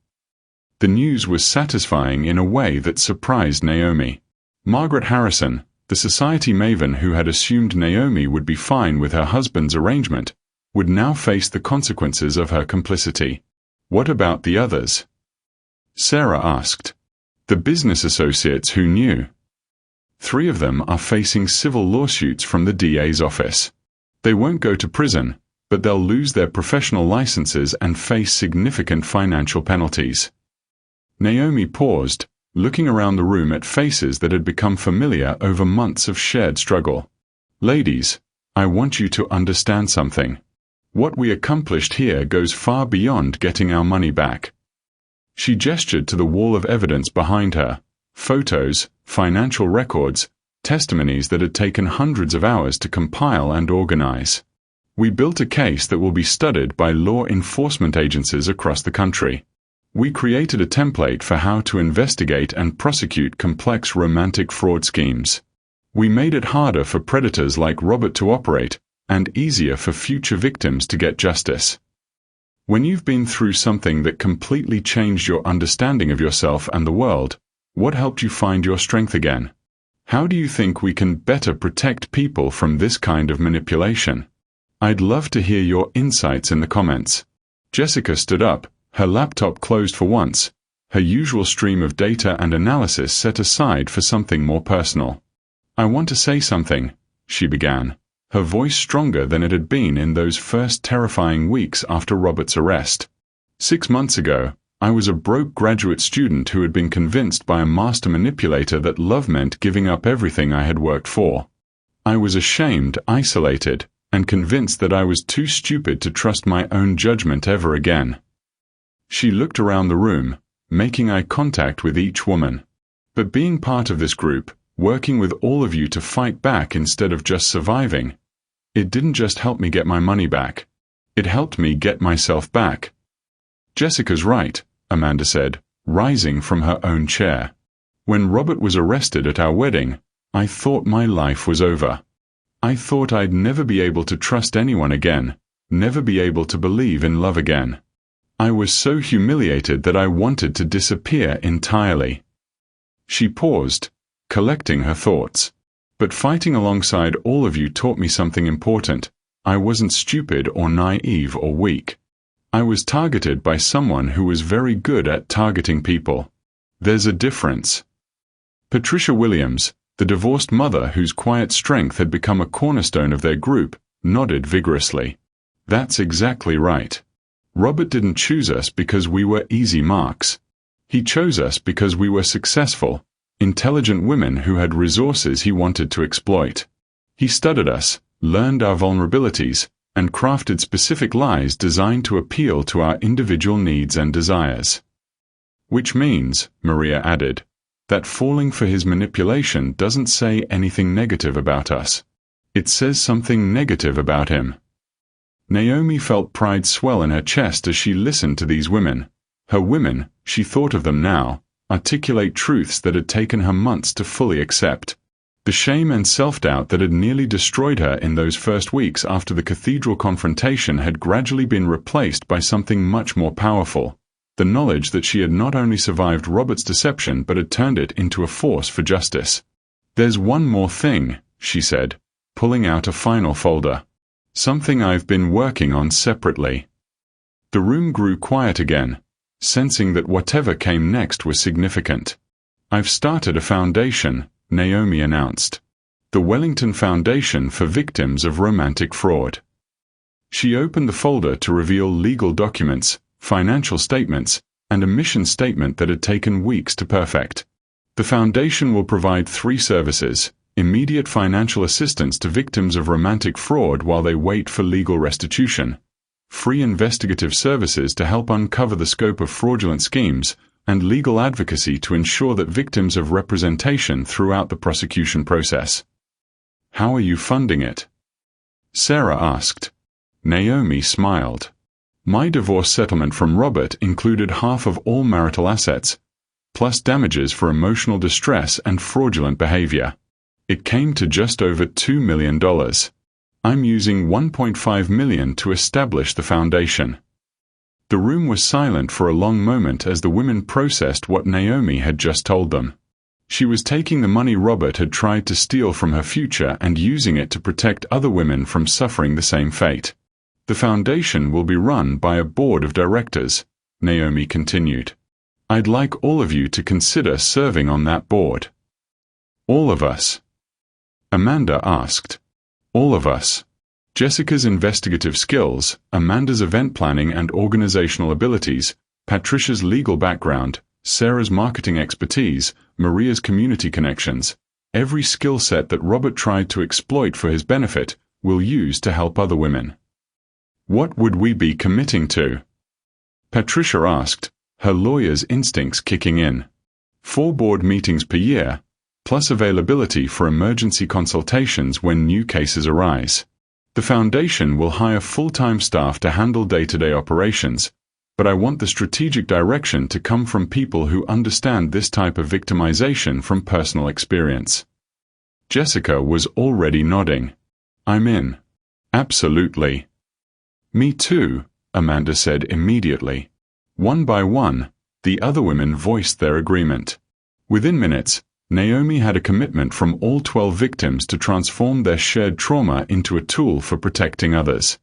The news was satisfying in a way that surprised Naomi. Margaret Harrison, the society maven who had assumed Naomi would be fine with her husband's arrangement, would now face the consequences of her complicity. "What about the others?" Sarah asked. "The business associates who knew. 3 of them are facing civil lawsuits from the DA's office. They won't go to prison, but they'll lose their professional licenses and face significant financial penalties." Naomi paused, looking around the room at faces that had become familiar over months of shared struggle. "Ladies, I want you to understand something. What we accomplished here goes far beyond getting our money back." She gestured to the wall of evidence behind her, photos, financial records, testimonies that had taken hundreds of hours to compile and organize. "We built a case that will be studied by law enforcement agencies across the country. We created a template for how to investigate and prosecute complex romantic fraud schemes. We made it harder for predators like Robert to operate, and easier for future victims to get justice." When you've been through something that completely changed your understanding of yourself and the world, what helped you find your strength again? How do you think we can better protect people from this kind of manipulation? I'd love to hear your insights in the comments. Jessica stood up, her laptop closed for once, her usual stream of data and analysis set aside for something more personal. "I want to say something," she began, her voice stronger than it had been in those first terrifying weeks after Robert's arrest. 6 months ago, I was a broke graduate student who had been convinced by a master manipulator that love meant giving up everything I had worked for. I was ashamed, isolated, and convinced that I was too stupid to trust my own judgment ever again. She looked around the room, making eye contact with each woman. But being part of this group, working with all of you to fight back instead of just surviving, it didn't just help me get my money back. It helped me get myself back. Jessica's right, Amanda said, rising from her own chair. When Robert was arrested at our wedding, I thought my life was over. I thought I'd never be able to trust anyone again, never be able to believe in love again. I was so humiliated that I wanted to disappear entirely. She paused, collecting her thoughts. But fighting alongside all of you taught me something important. I wasn't stupid or naive or weak. I was targeted by someone who was very good at targeting people. There's a difference. Patricia Williams, the divorced mother whose quiet strength had become a cornerstone of their group, nodded vigorously. That's exactly right. Robert didn't choose us because we were easy marks. He chose us because we were successful, intelligent women who had resources he wanted to exploit. He studied us, learned our vulnerabilities, and crafted specific lies designed to appeal to our individual needs and desires. Which means, Maria added, that falling for his manipulation doesn't say anything negative about us. It says something negative about him. Naomi felt pride swell in her chest as she listened to these women. Her women, she thought of them now, articulate truths that had taken her months to fully accept. The shame and self-doubt that had nearly destroyed her in those first weeks after the cathedral confrontation had gradually been replaced by something much more powerful. The knowledge that she had not only survived Robert's deception but had turned it into a force for justice. There's one more thing, she said, pulling out a final folder. Something I've been working on separately. The room grew quiet again, sensing that whatever came next was significant. I've started a foundation, Naomi announced. The Wellington Foundation for Victims of Romantic Fraud. She opened the folder to reveal legal documents, financial statements, and a mission statement that had taken weeks to perfect. The foundation will provide 3 services: immediate financial assistance to victims of romantic fraud while they wait for legal restitution, free investigative services to help uncover the scope of fraudulent schemes, and legal advocacy to ensure that victims have representation throughout the prosecution process. How are you funding it? Sarah asked. Naomi smiled. My divorce settlement from Robert included half of all marital assets, plus damages for emotional distress and fraudulent behavior. It came to just over $2 million. I'm using $1.5 million to establish the foundation. The room was silent for a long moment as the women processed what Naomi had just told them. She was taking the money Robert had tried to steal from her future and using it to protect other women from suffering the same fate. The foundation will be run by a board of directors, Naomi continued. I'd like all of you to consider serving on that board. All of us? Amanda asked. All of us. Jessica's investigative skills, Amanda's event planning and organizational abilities, Patricia's legal background, Sarah's marketing expertise, Maria's community connections, every skill set that Robert tried to exploit for his benefit, we'll use to help other women. What would we be committing to? Patricia asked, her lawyer's instincts kicking in. 4 board meetings per year, plus availability for emergency consultations when new cases arise. The foundation will hire full-time staff to handle day-to-day operations, but I want the strategic direction to come from people who understand this type of victimization from personal experience. Jessica was already nodding. I'm in. Absolutely. Me too, Amanda said immediately. One by one, the other women voiced their agreement. Within minutes, Naomi had a commitment from all 12 victims to transform their shared trauma into a tool for protecting others.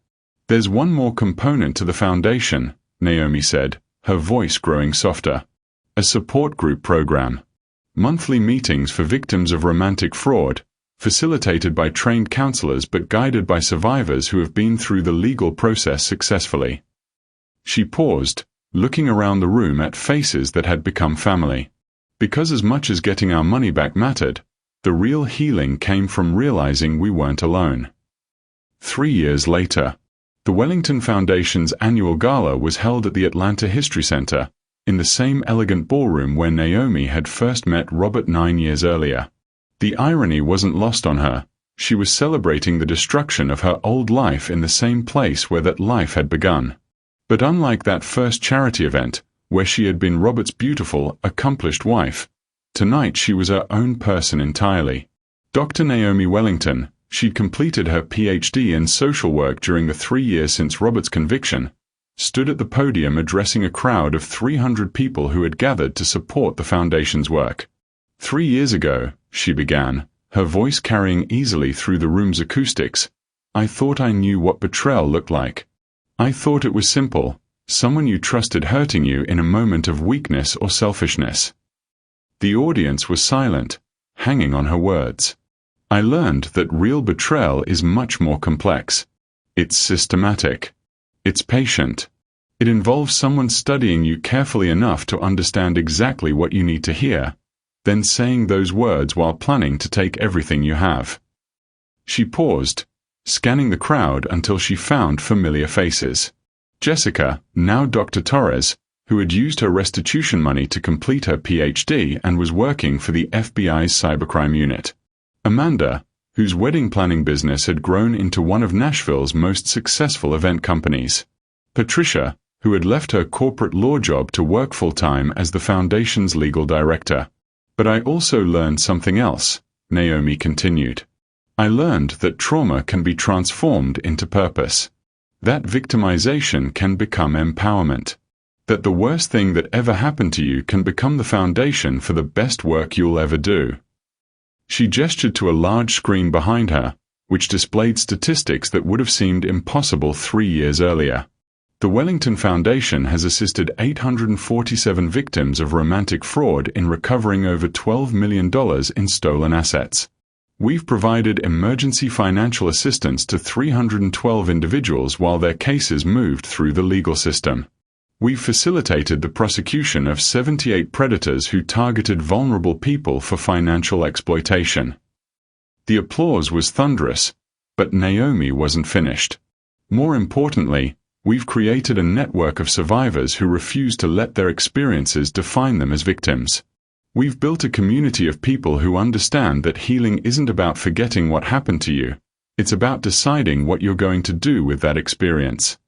There's one more component to the foundation, Naomi said, her voice growing softer. A support group program. Monthly meetings for victims of romantic fraud, facilitated by trained counselors but guided by survivors who have been through the legal process successfully. She paused, looking around the room at faces that had become family. Because as much as getting our money back mattered, the real healing came from realizing we weren't alone. 3 years later, the Wellington Foundation's annual gala was held at the Atlanta History Center, in the same elegant ballroom where Naomi had first met Robert 9 years earlier. The irony wasn't lost on her. She was celebrating the destruction of her old life in the same place where that life had begun. But unlike that first charity event, where she had been Robert's beautiful, accomplished wife, tonight she was her own person entirely. Dr. Naomi Wellington, she'd completed her PhD in social work during the 3 years since Robert's conviction, stood at the podium addressing a crowd of 300 people who had gathered to support the Foundation's work. 3 years ago, she began, her voice carrying easily through the room's acoustics, I thought I knew what betrayal looked like. I thought it was simple, someone you trusted hurting you in a moment of weakness or selfishness. The audience was silent, hanging on her words. I learned that real betrayal is much more complex. It's systematic. It's patient. It involves someone studying you carefully enough to understand exactly what you need to hear, then saying those words while planning to take everything you have. She paused, scanning the crowd until she found familiar faces. Jessica, now Dr. Torres, who had used her restitution money to complete her PhD and was working for the FBI's cybercrime unit. Amanda, whose wedding planning business had grown into one of Nashville's most successful event companies. Patricia, who had left her corporate law job to work full-time as the Foundation's legal director. But I also learned something else, Naomi continued. I learned that trauma can be transformed into purpose. That victimization can become empowerment. That the worst thing that ever happened to you can become the foundation for the best work you'll ever do. She gestured to a large screen behind her, which displayed statistics that would have seemed impossible 3 years earlier. The Wellington Foundation has assisted 847 victims of romantic fraud in recovering over $12 million in stolen assets. We've provided emergency financial assistance to 312 individuals while their cases moved through the legal system. We've facilitated the prosecution of 78 predators who targeted vulnerable people for financial exploitation. The applause was thunderous, but Naomi wasn't finished. More importantly, we've created a network of survivors who refuse to let their experiences define them as victims. We've built a community of people who understand that healing isn't about forgetting what happened to you. It's about deciding what you're going to do with that experience.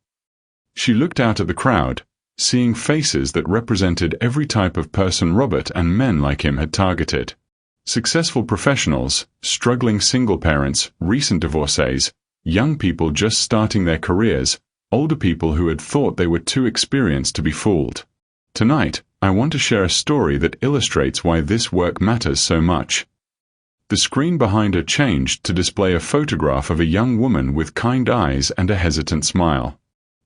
She looked out at the crowd, seeing faces that represented every type of person Robert and men like him had targeted. Successful professionals, struggling single parents, recent divorcees, young people just starting their careers, older people who had thought they were too experienced to be fooled. Tonight, I want to share a story that illustrates why this work matters so much. The screen behind her changed to display a photograph of a young woman with kind eyes and a hesitant smile.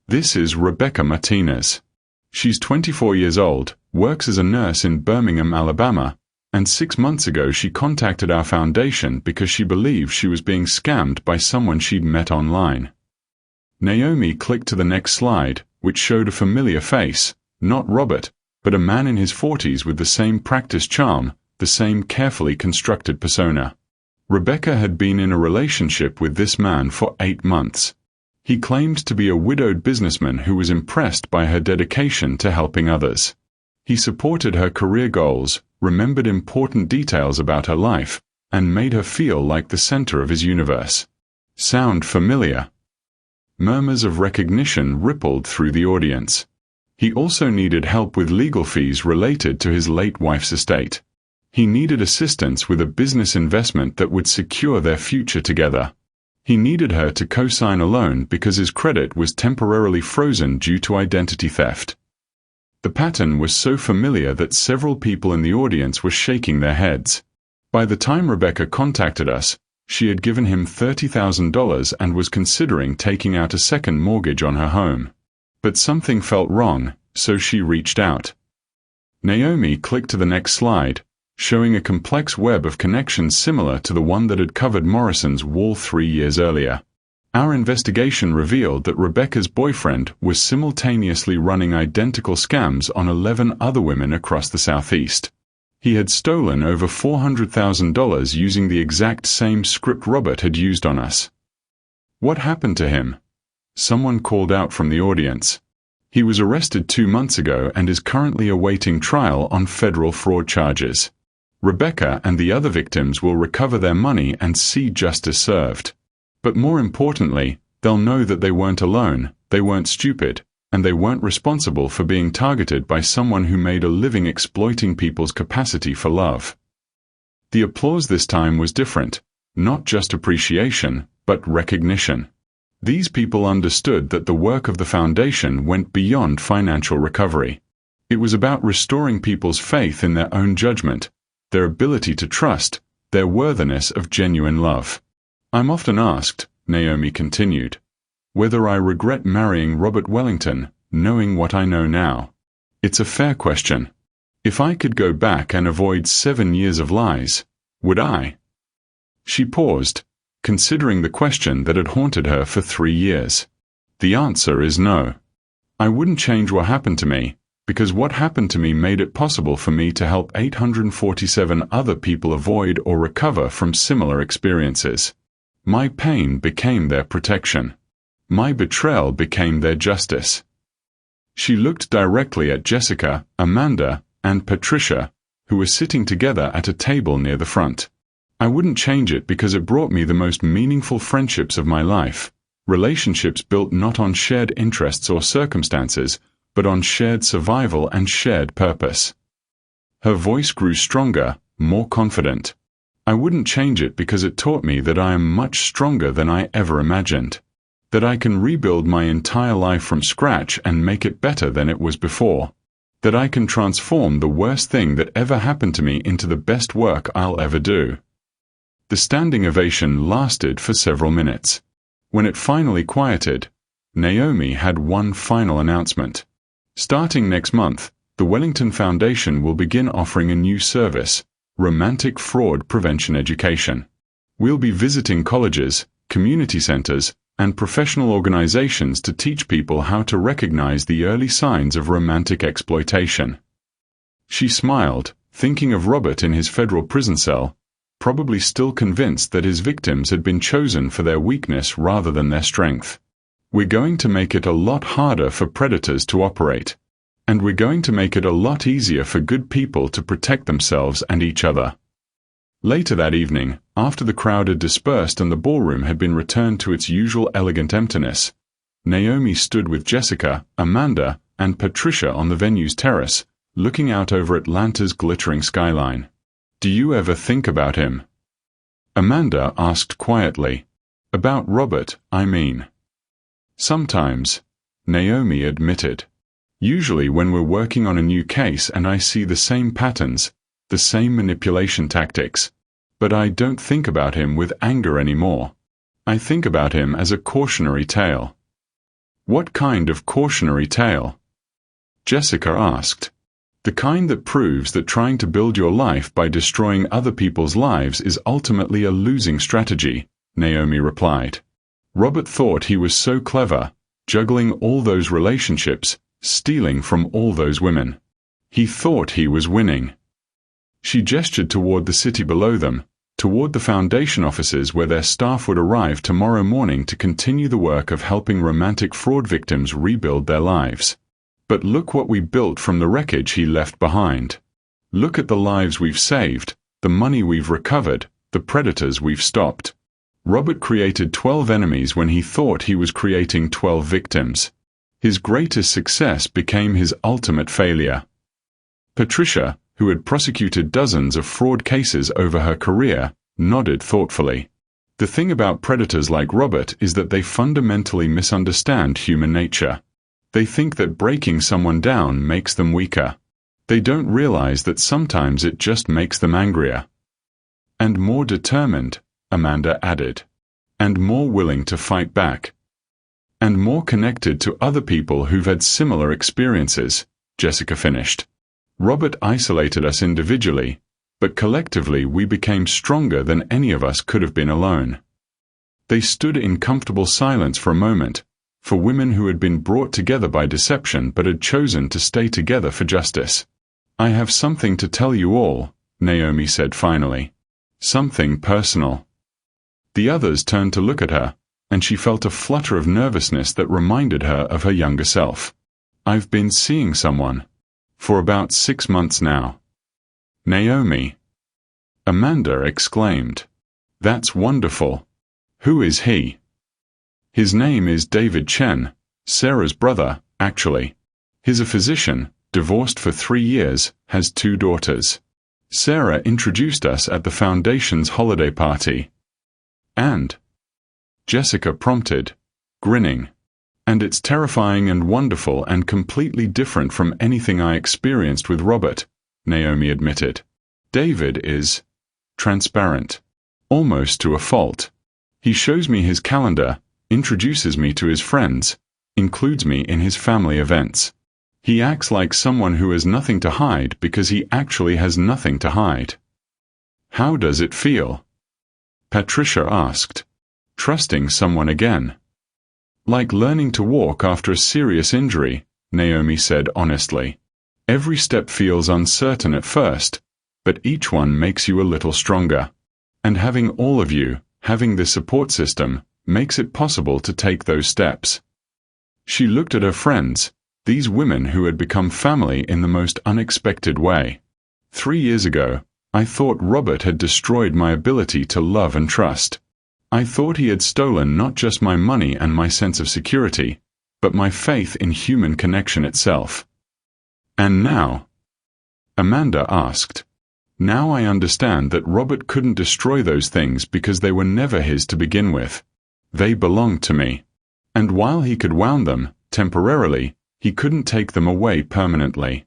This is Rebecca Martinez. She's 24 years old, works as a nurse in Birmingham, Alabama, and 6 months ago she contacted our foundation because she believed she was being scammed by someone she'd met online. Naomi clicked to the next slide, which showed a familiar face, not Robert, but a man in his 40s with the same practiced charm, the same carefully constructed persona. Rebecca had been in a relationship with this man for 8 months. He claimed to be a widowed businessman who was impressed by her dedication to helping others. He supported her career goals, remembered important details about her life, and made her feel like the center of his universe. Sound familiar? Murmurs of recognition rippled through the audience. He also needed help with legal fees related to his late wife's estate. He needed assistance with a business investment that would secure their future together. He needed her to co-sign a loan because his credit was temporarily frozen due to identity theft. The pattern was so familiar that several people in the audience were shaking their heads. By the time Rebecca contacted us, she had given him $30,000 and was considering taking out a second mortgage on her home. But something felt wrong, so she reached out. Naomi clicked to the next slide, showing a complex web of connections similar to the one that had covered Morrison's wall 3 years earlier. Our investigation revealed that Rebecca's boyfriend was simultaneously running identical scams on 11 other women across the Southeast. He had stolen over $400,000 using the exact same script Robert had used on us. What happened to him? Someone called out from the audience. He was arrested 2 months ago and is currently awaiting trial on federal fraud charges. Rebecca and the other victims will recover their money and see justice served. But more importantly, they'll know that they weren't alone, they weren't stupid, and they weren't responsible for being targeted by someone who made a living exploiting people's capacity for love. The applause this time was different, not just appreciation, but recognition. These people understood that the work of the foundation went beyond financial recovery. It was about restoring people's faith in their own judgment, their ability to trust, their worthiness of genuine love. I'm often asked, Naomi continued, whether I regret marrying Robert Wellington, knowing what I know now. It's a fair question. If I could go back and avoid 7 years of lies, would I? She paused, considering the question that had haunted her for 3 years. The answer is no. I wouldn't change what happened to me, because what happened to me made it possible for me to help 847 other people avoid or recover from similar experiences. My pain became their protection. My betrayal became their justice. She looked directly at Jessica, Amanda, and Patricia, who were sitting together at a table near the front. I wouldn't change it because it brought me the most meaningful friendships of my life, relationships built not on shared interests or circumstances, but on shared survival and shared purpose. Her voice grew stronger, more confident. I wouldn't change it because it taught me that I am much stronger than I ever imagined, that I can rebuild my entire life from scratch and make it better than it was before, that I can transform the worst thing that ever happened to me into the best work I'll ever do. The standing ovation lasted for several minutes. When it finally quieted, Naomi had one final announcement. Starting next month, the Wellington Foundation will begin offering a new service, romantic fraud prevention education. We'll be visiting colleges, community centers, and professional organizations to teach people how to recognize the early signs of romantic exploitation. She smiled, thinking of Robert in his federal prison cell, probably still convinced that his victims had been chosen for their weakness rather than their strength. We're going to make it a lot harder for predators to operate. And we're going to make it a lot easier for good people to protect themselves and each other. Later that evening, after the crowd had dispersed and the ballroom had been returned to its usual elegant emptiness, Naomi stood with Jessica, Amanda, and Patricia on the venue's terrace, looking out over Atlanta's glittering skyline. Do you ever think about him? Amanda asked quietly. About Robert, I mean. Sometimes, Naomi admitted. Usually when we're working on a new case and I see the same patterns, the same manipulation tactics. But I don't think about him with anger anymore. I think about him as a cautionary tale. What kind of cautionary tale? Jessica asked. The kind that proves that trying to build your life by destroying other people's lives is ultimately a losing strategy, Naomi replied. Robert thought he was so clever, juggling all those relationships, stealing from all those women. He thought he was winning. She gestured toward the city below them, toward the foundation offices where their staff would arrive tomorrow morning to continue the work of helping romantic fraud victims rebuild their lives. But look what we built from the wreckage he left behind. Look at the lives we've saved, the money we've recovered, the predators we've stopped. Robert created 12 enemies when he thought he was creating 12 victims. His greatest success became his ultimate failure. Patricia, who had prosecuted dozens of fraud cases over her career, nodded thoughtfully. The thing about predators like Robert is that they fundamentally misunderstand human nature. They think that breaking someone down makes them weaker. They don't realize that sometimes it just makes them angrier. And more determined, Amanda added. And more willing to fight back. And more connected to other people who've had similar experiences, Jessica finished. Robert isolated us individually, but collectively we became stronger than any of us could have been alone. They stood in comfortable silence for a moment, for women who had been brought together by deception but had chosen to stay together for justice. I have something to tell you all, Naomi said finally. Something personal. The others turned to look at her, and she felt a flutter of nervousness that reminded her of her younger self. I've been seeing someone. For about 6 months now. Naomi. Amanda exclaimed. That's wonderful. Who is he? His name is David Chen, Sarah's brother, actually. He's a physician, divorced for 3 years, has 2 daughters. Sarah introduced us at the Foundation's holiday party. And? Jessica prompted, grinning. And it's terrifying and wonderful and completely different from anything I experienced with Robert, Naomi admitted. David is transparent. Almost to a fault. He shows me his calendar, introduces me to his friends, includes me in his family events. He acts like someone who has nothing to hide because he actually has nothing to hide. How does it feel? Patricia asked. Trusting someone again. Like learning to walk after a serious injury, Naomi said honestly. Every step feels uncertain at first, but each one makes you a little stronger. And having all of you, having this support system, makes it possible to take those steps. She looked at her friends, these women who had become family in the most unexpected way. 3 years ago, I thought Robert had destroyed my ability to love and trust. I thought he had stolen not just my money and my sense of security, but my faith in human connection itself. And now? Amanda asked. Now I understand that Robert couldn't destroy those things because they were never his to begin with. They belonged to me. And while he could wound them, temporarily, he couldn't take them away permanently.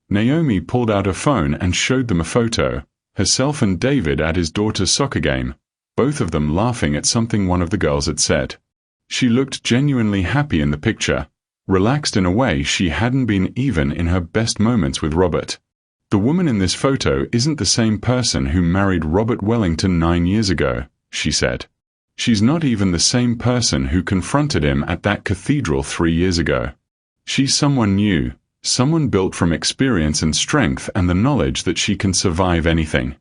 Naomi pulled out her phone and showed them a photo, herself and David at his daughter's soccer game, both of them laughing at something one of the girls had said. She looked genuinely happy in the picture, relaxed in a way she hadn't been even in her best moments with Robert. The woman in this photo isn't the same person who married Robert Wellington 9 years ago, she said. She's not even the same person who confronted him at that cathedral 3 years ago. She's someone new, someone built from experience and strength and the knowledge that she can survive anything.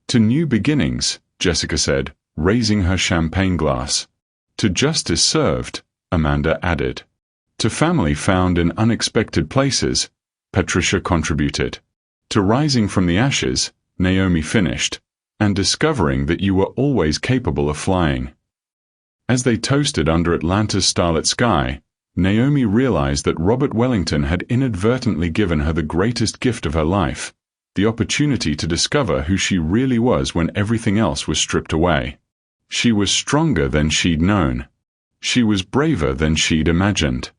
To new beginnings, Jessica said, raising her champagne glass. To justice served, Amanda added. To family found in unexpected places, Patricia contributed. To rising from the ashes, Naomi finished, and discovering that you were always capable of flying. As they toasted under Atlanta's starlit sky, Naomi realized that Robert Wellington had inadvertently given her the greatest gift of her life, the opportunity to discover who she really was when everything else was stripped away. She was stronger than she'd known. She was braver than she'd imagined.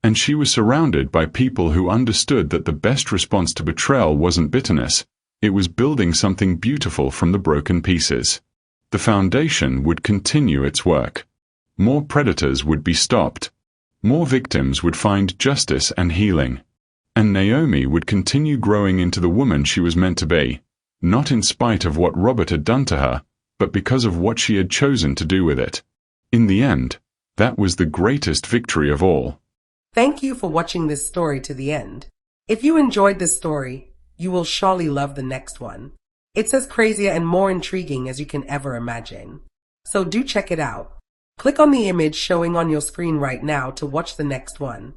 And she was surrounded by people who understood that the best response to betrayal wasn't bitterness, it was building something beautiful from the broken pieces. The Foundation would continue its work. More predators would be stopped. More victims would find justice and healing. And Naomi would continue growing into the woman she was meant to be, not in spite of what Robert had done to her, but because of what she had chosen to do with it. In the end, that was the greatest victory of all. Thank you for watching this story to the end. If you enjoyed this story, you will surely love the next one. It's as crazy and more intriguing as you can ever imagine. So do check it out. Click on the image showing on your screen right now to watch the next one.